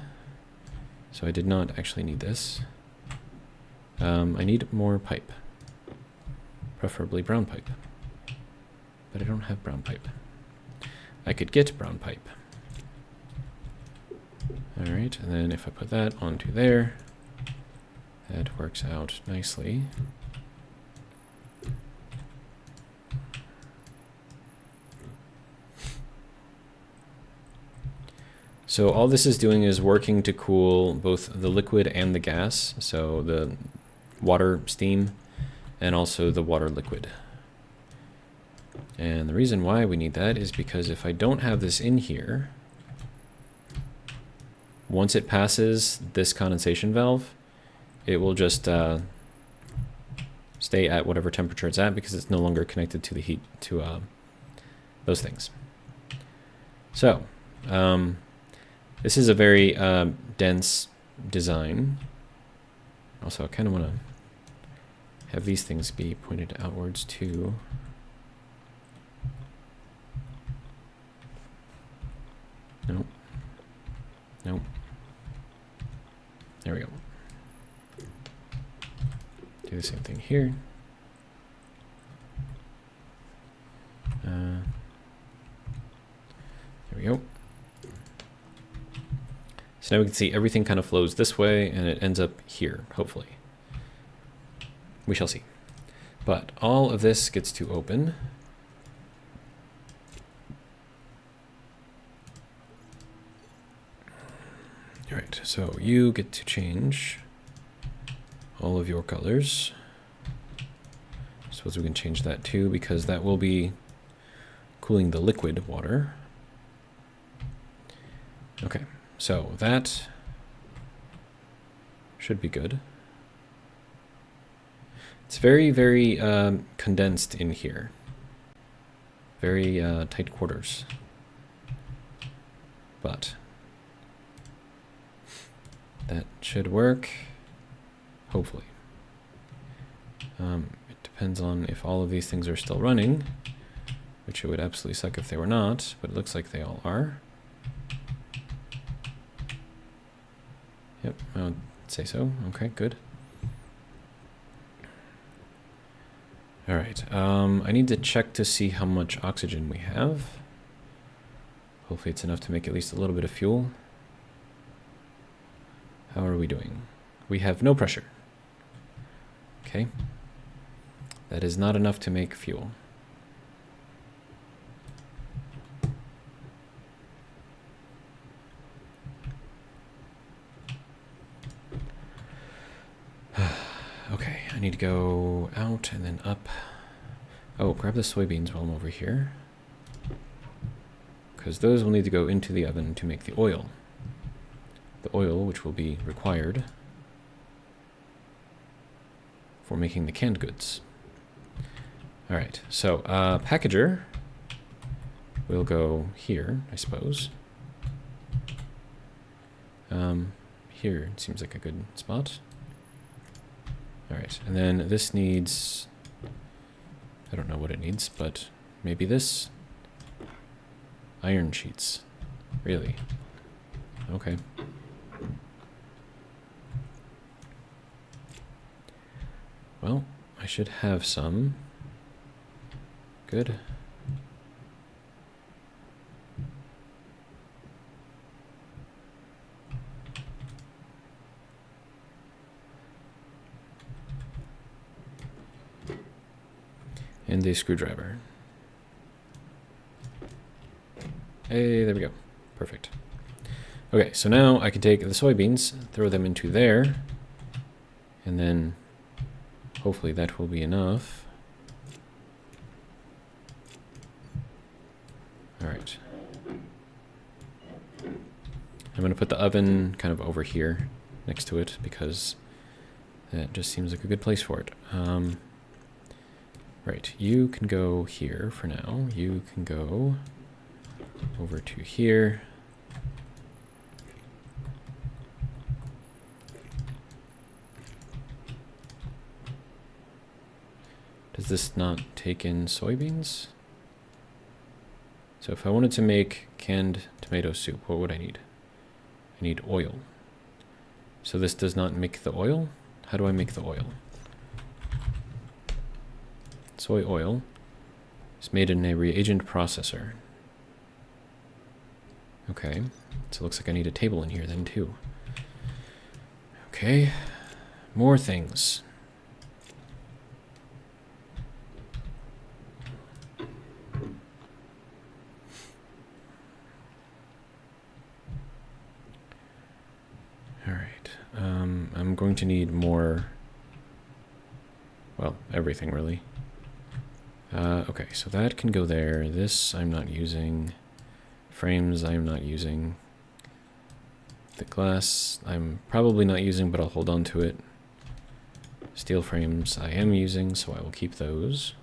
So I did not actually need this. I need more pipe, preferably brown pipe. But I don't have brown pipe. I could get brown pipe. All right, and then if I put that onto there, that works out nicely. So all this is doing is working to cool both the liquid and the gas, so the water steam and also the water liquid. And the reason why we need that is because if I don't have this in here, once it passes this condensation valve, it will just stay at whatever temperature it's at because it's no longer connected to the heat, to those things. So, this is a very dense design. Also, I kind of want to have these things be pointed outwards too. Nope. Nope. There we go. Do the same thing here. There we go. So now we can see everything kind of flows this way and it ends up here, hopefully. We shall see. But all of this gets to open. All right, so you get to change all of your colors. I suppose we can change that too because that will be cooling the liquid water. Okay, so that should be good. It's very, very condensed in here. Very tight quarters. But that should work, hopefully. It depends on if all of these things are still running, which it would absolutely suck if they were not, but it looks like they all are. Yep, I would say so. Okay, good. All right, I need to check to see how much oxygen we have. Hopefully it's enough to make at least a little bit of fuel. How are we doing? We have no pressure. Okay. That is not enough to make fuel. Okay, I need to go out and then up. Oh, grab the soybeans while I'm over here, because those will need to go into the oven to make the oil. The oil which will be required for making the canned goods. All right, so packager will go here, I suppose. Here it seems like a good spot. All right, and then this needs, I don't know what it needs, but maybe this. Iron sheets, really? Okay. Well, I should have some. Good. And a screwdriver. Hey, there we go. Perfect. Okay, so now I can take the soybeans, throw them into there, and then hopefully that will be enough. All right. I'm going to put the oven kind of over here next to it because that just seems like a good place for it. Right, you can go here for now. You can go over to here. Does this not take in soybeans? So if I wanted to make canned tomato soup, what would I need? I need oil. So this does not make the oil? How do I make the oil? Soy oil is made in a reagent processor. Okay, so it looks like I need a table in here then too. Okay, more things. All right, I'm going to need more, well, everything really. Okay, so that can go there. This I'm not using. Frames I'm not using. The glass I'm probably not using, but I'll hold on to it. Steel frames I am using, so I will keep those.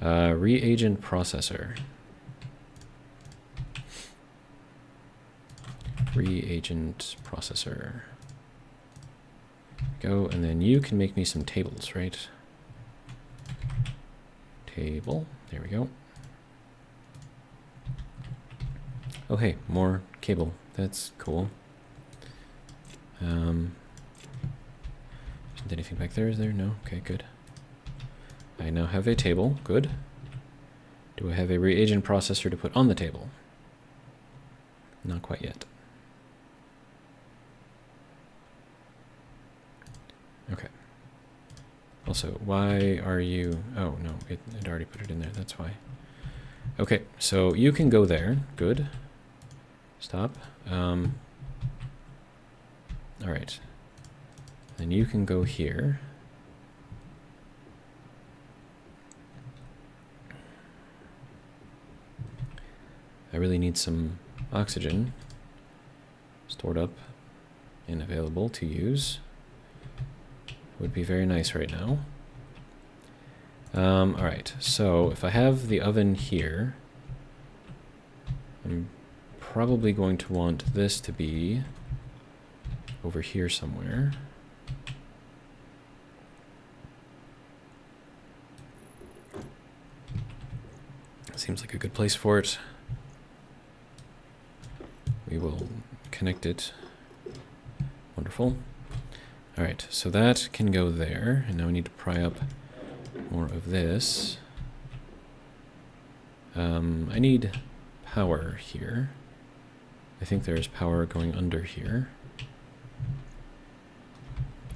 Reagent processor. Reagent processor. Go, and then you can make me some tables, right? Table, there we go. Oh hey, more cable, that's cool. Isn't anything back there, is there? No? Okay, good. I now have a table, good. Do I have a reagent processor to put on the table? Not quite yet. Okay. Also, why are you... Oh, no, it already put it in there, that's why. Okay, so you can go there, good. Stop. All right. Then you can go here. I really need some oxygen stored up and available to use. Would be very nice right now. All right, so if I have the oven here, I'm probably going to want this to be over here somewhere. Seems like a good place for it. We will connect it. Wonderful. All right, so that can go there, and now we need to pry up more of this. I need power here. I think there's power going under here,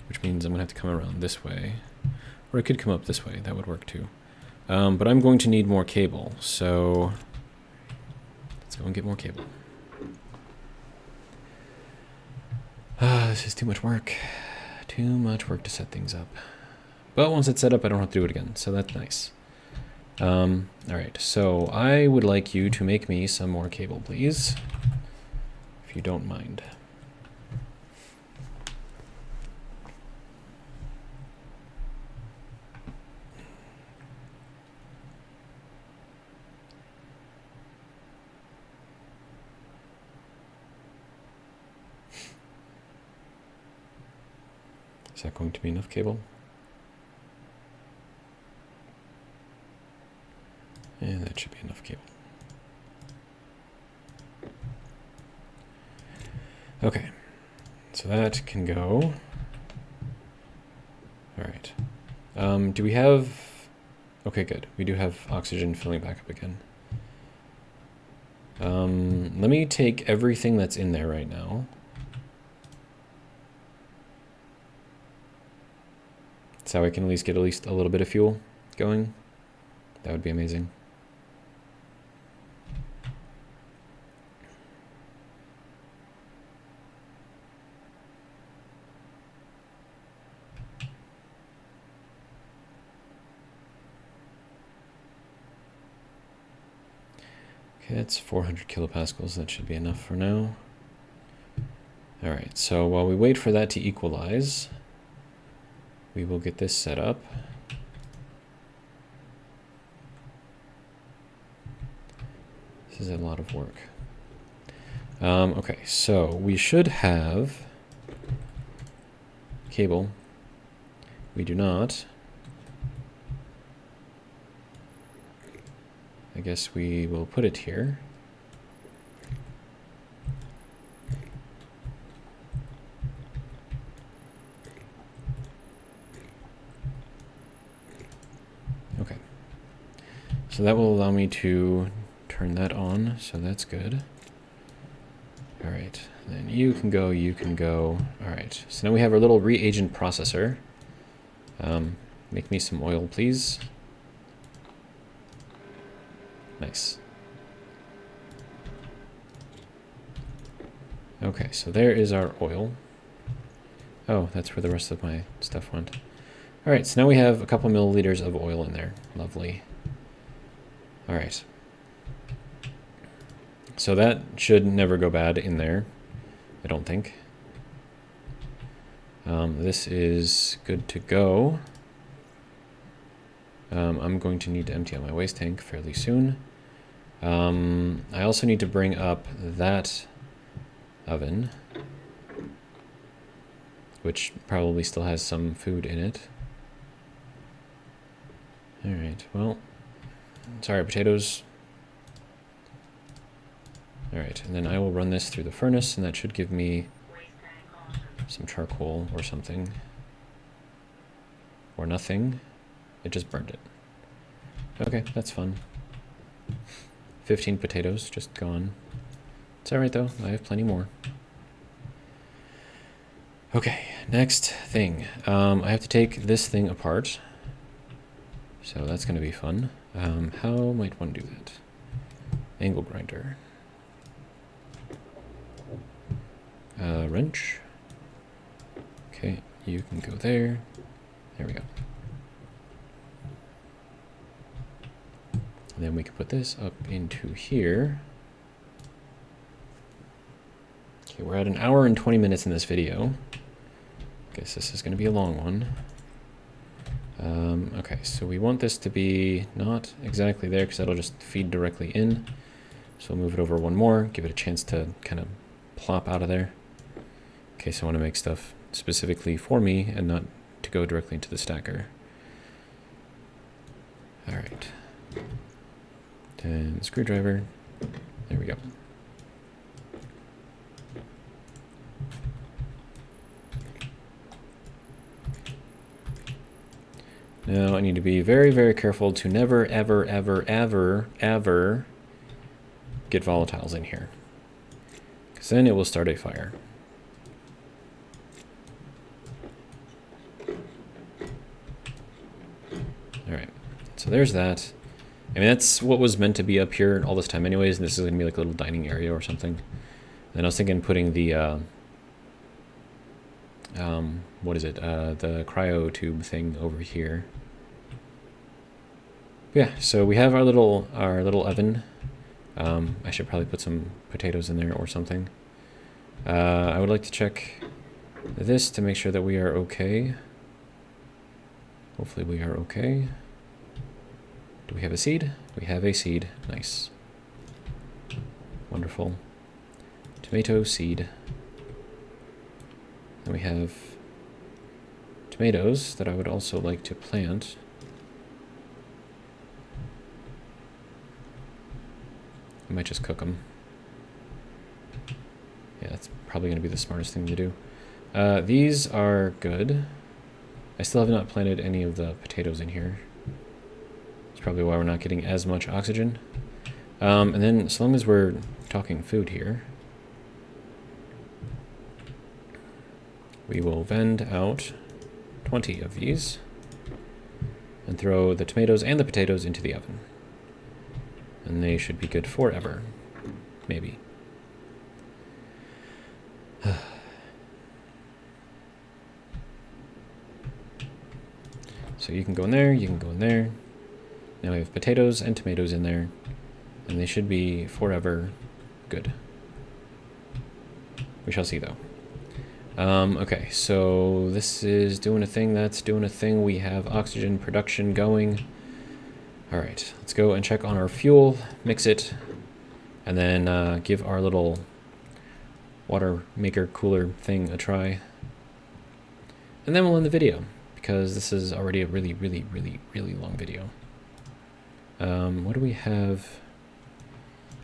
which means I'm gonna have to come around this way, or I could come up this way. That would work too. But I'm going to need more cable, so let's go and get more cable. This is too much work. Too much work to set things up. But once it's set up, I don't have to do it again, so that's nice. Alright, so I would like you to make me some more cable, please. If you don't mind. Is that going to be enough cable? Yeah, that should be enough cable. Okay, so that can go. All right. Do we have... Okay, good. We do have oxygen filling back up again. Let me take everything that's in there right now. So I can at least get a little bit of fuel going. That would be amazing. Okay, that's 400 kilopascals. That should be enough for now. All right, so while we wait for that to equalize, we will get this set up. This is a lot of work. Okay, so we should have cable. We do not. I guess we will put it here. Okay. So that will allow me to turn that on, so that's good. All right, then you can go, you can go. All right, so now we have our little reagent processor. Make me some oil, please. Nice. Okay, so there is our oil. Oh, that's where the rest of my stuff went. All right, so now we have a couple milliliters of oil in there. Lovely. All right. So that should never go bad in there, I don't think. This is good to go. I'm going to need to empty out my waste tank fairly soon. I also need to bring up that oven, which probably still has some food in it. All right, well, sorry, potatoes. All right, and then I will run this through the furnace, and that should give me some charcoal or something. Or nothing. It just burned it. Okay, that's fun. 15 potatoes just gone. It's all right, though. I have plenty more. Okay, next thing. I have to take this thing apart. So that's going to be fun. How might one do that? Angle grinder. Wrench. Okay, you can go there. There we go. And then we can put this up into here. Okay, we're at 1 hour and 20 minutes in this video. Guess this is going to be a long one. Okay, so we want this to be not exactly there because that'll just feed directly in. So we'll move it over one more, give it a chance to kind of plop out of there. In case I want to make stuff specifically for me and not to go directly into the stacker. All right. And the screwdriver. There we go. Now I need to be very, very careful to never, ever, ever, ever, ever get volatiles in here. Because then it will start a fire. Alright, so there's that. I mean, that's what was meant to be up here all this time anyways, and this is going to be like a little dining area or something. And I was thinking putting the, what is it, the cryo tube thing over here. Yeah, so we have our little oven. I should probably put some potatoes in there or something. I would like to check this to make sure that we are okay. Hopefully we are okay. Do we have a seed? We have a seed. Nice. Wonderful. Tomato seed. And we have tomatoes that I would also like to plant. I might just cook them. Yeah, that's probably going to be the smartest thing to do. These are good. I still have not planted any of the potatoes in here. That's probably why we're not getting as much oxygen. And then, as long as we're talking food here, we will vend out 20 of these and throw the tomatoes and the potatoes into the oven. And they should be good forever. Maybe. So you can go in there, you can go in there. Now we have potatoes and tomatoes in there. And they should be forever good. We shall see though. Okay, so this is doing a thing, that's doing a thing. We have oxygen production going. Alright, let's go and check on our fuel, mix it, and then give our little water maker cooler thing a try. And then we'll end the video, because this is already a really, really, really, really long video. What do we have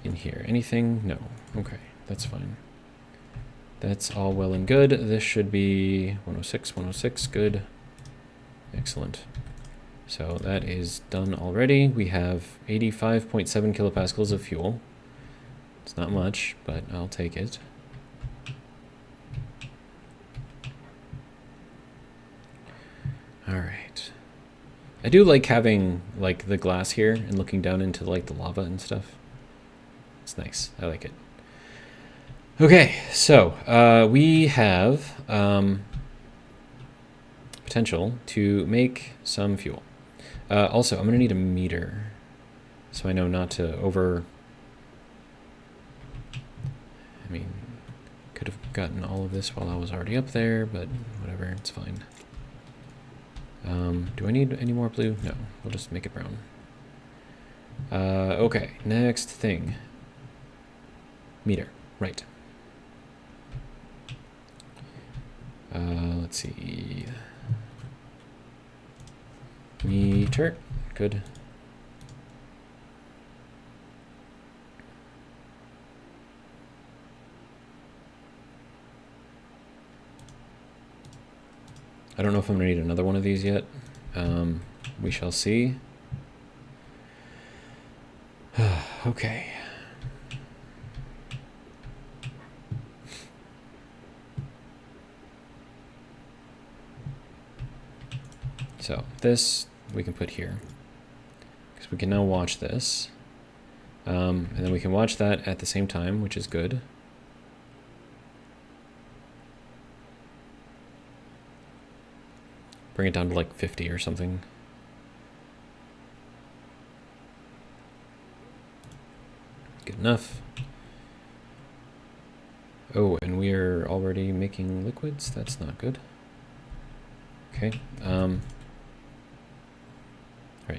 in here? Anything? No. Okay, that's fine. That's all well and good. This should be 106, 106, good. Excellent. So that is done already. We have 85.7 kilopascals of fuel. It's not much, but I'll take it. All right. I do like having like the glass here and looking down into like the lava and stuff. It's nice. I like it. Okay, so we have potential to make some fuel. Also, I'm going to need a meter, so I know not to I mean, could have gotten all of this while I was already up there, but whatever, it's fine. Do I need any more blue? No, we'll just make it brown. Okay, next thing. Meter, right. Let's see. Meter, good. I don't know if I'm gonna need another one of these yet. We shall see. Okay. So this we can put here, because we can now watch this. And then we can watch that at the same time, which is good. Bring it down to like 50 or something. Good enough. Oh, and we are already making liquids. That's not good. Okay. Alright,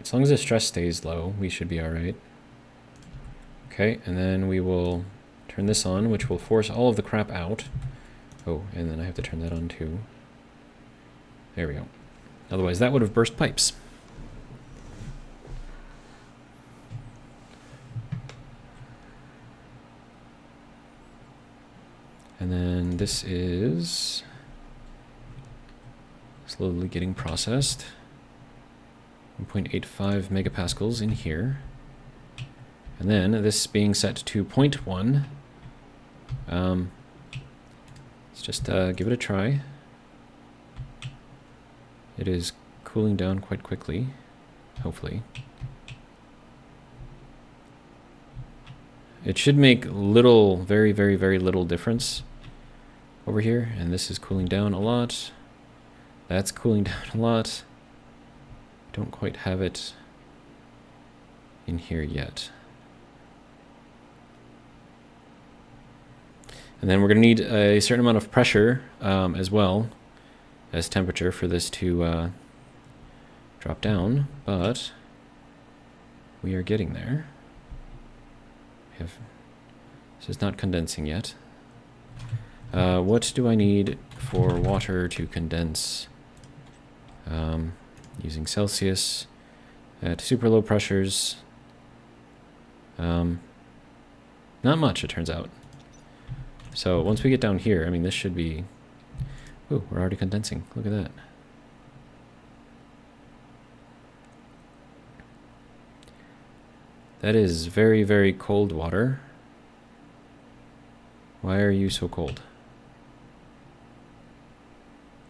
as long as the stress stays low, we should be alright. Okay, and then we will turn this on, which will force all of the crap out. Oh, and then I have to turn that on too. There we go. Otherwise, that would have burst pipes. And then this is slowly getting processed. 1.85 megapascals in here. And then this being set to 0.1. Let's just give it a try. It is cooling down quite quickly, hopefully. It should make little, very, very, very little difference over here. And this is cooling down a lot. That's cooling down a lot. Don't quite have it in here yet. And then we're going to need a certain amount of pressure as well as temperature for this to drop down, but we are getting there. This is not condensing yet. What do I need for water to condense? Using Celsius at super low pressures. Not much, it turns out. So once we get down here, I mean, this should be... Ooh, we're already condensing. Look at that. That is very, very cold water. Why are you so cold?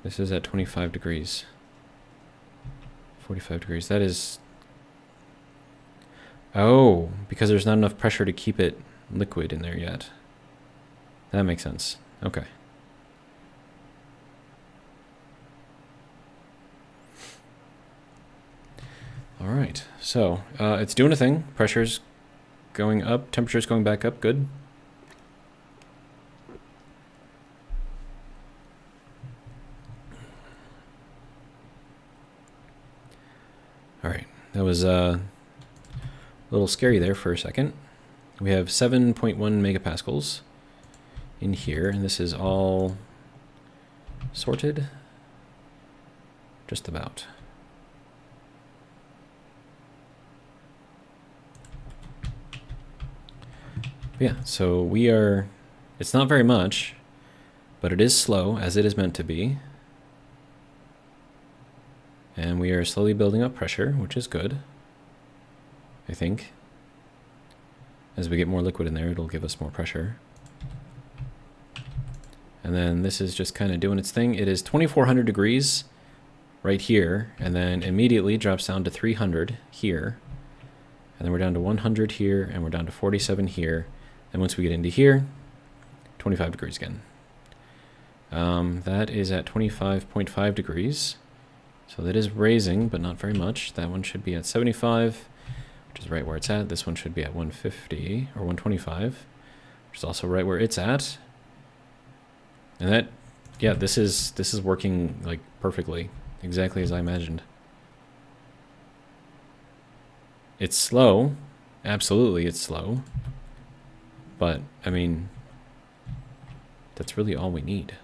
This is at 25 degrees. 45 degrees. That is... Oh, because there's not enough pressure to keep it liquid in there yet. That makes sense. Okay. All right. So it's doing a thing. Pressure's going up. Temperature's going back up. Good. All right. That was a little scary there for a second. We have 7.1 megapascals in here, and this is all sorted. Just about. Yeah, so we are, it's not very much, but it is slow, as it is meant to be. And we are slowly building up pressure, which is good, I think. As we get more liquid in there, it'll give us more pressure. And then this is just kind of doing its thing. It is 2400 degrees right here, and then immediately drops down to 300 here. And then we're down to 100 here, and we're down to 47 here. And once we get into here, 25 degrees again. That is at 25.5 degrees. So that is raising, but not very much. That one should be at 75, which is right where it's at. This one should be at 150 or 125, which is also right where it's at. And that, yeah, this is working like perfectly, exactly as I imagined. It's slow, absolutely it's slow, but I mean, that's really all we need.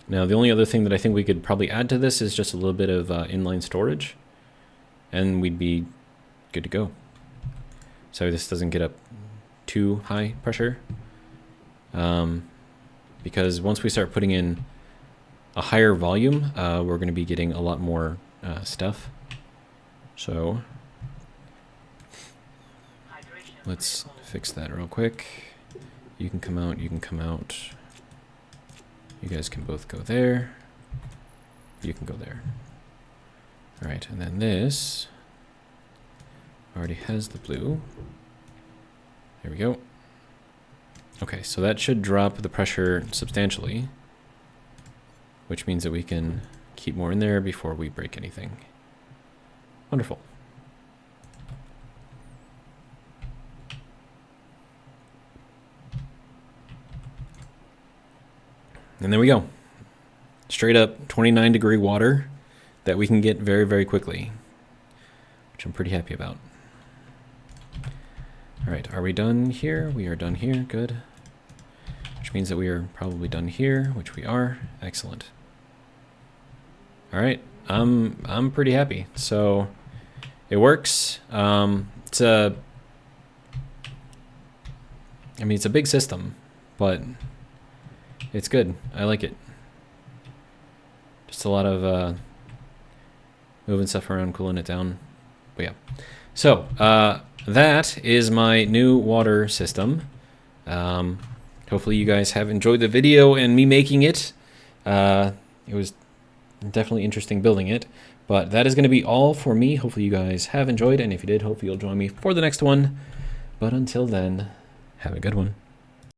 Now, the only other thing that I think we could probably add to this is just a little bit of inline storage, and we'd be good to go. So this doesn't get up too high pressure, because once we start putting in a higher volume, we're going to be getting a lot more stuff. So let's fix that real quick. You can come out, you can come out. You guys can both go there. You can go there. All right, and then this already has the blue. There we go. Okay, so that should drop the pressure substantially, which means that we can keep more in there before we break anything. Wonderful. And there we go. Straight up 29-degree water that we can get very, very quickly, which I'm pretty happy about. All right, are we done here? We are done here, good. Which means that we are probably done here, which we are. Excellent. All right, I'm pretty happy. So It works. It's a big system, but it's good. I like it. Just a lot of moving stuff around, cooling it down. But yeah. So that is my new water system. Hopefully you guys have enjoyed the video and me making it. It was definitely interesting building it. But that is going to be all for me. Hopefully you guys have enjoyed, and if you did, hopefully you'll join me for the next one. But until then, have a good one.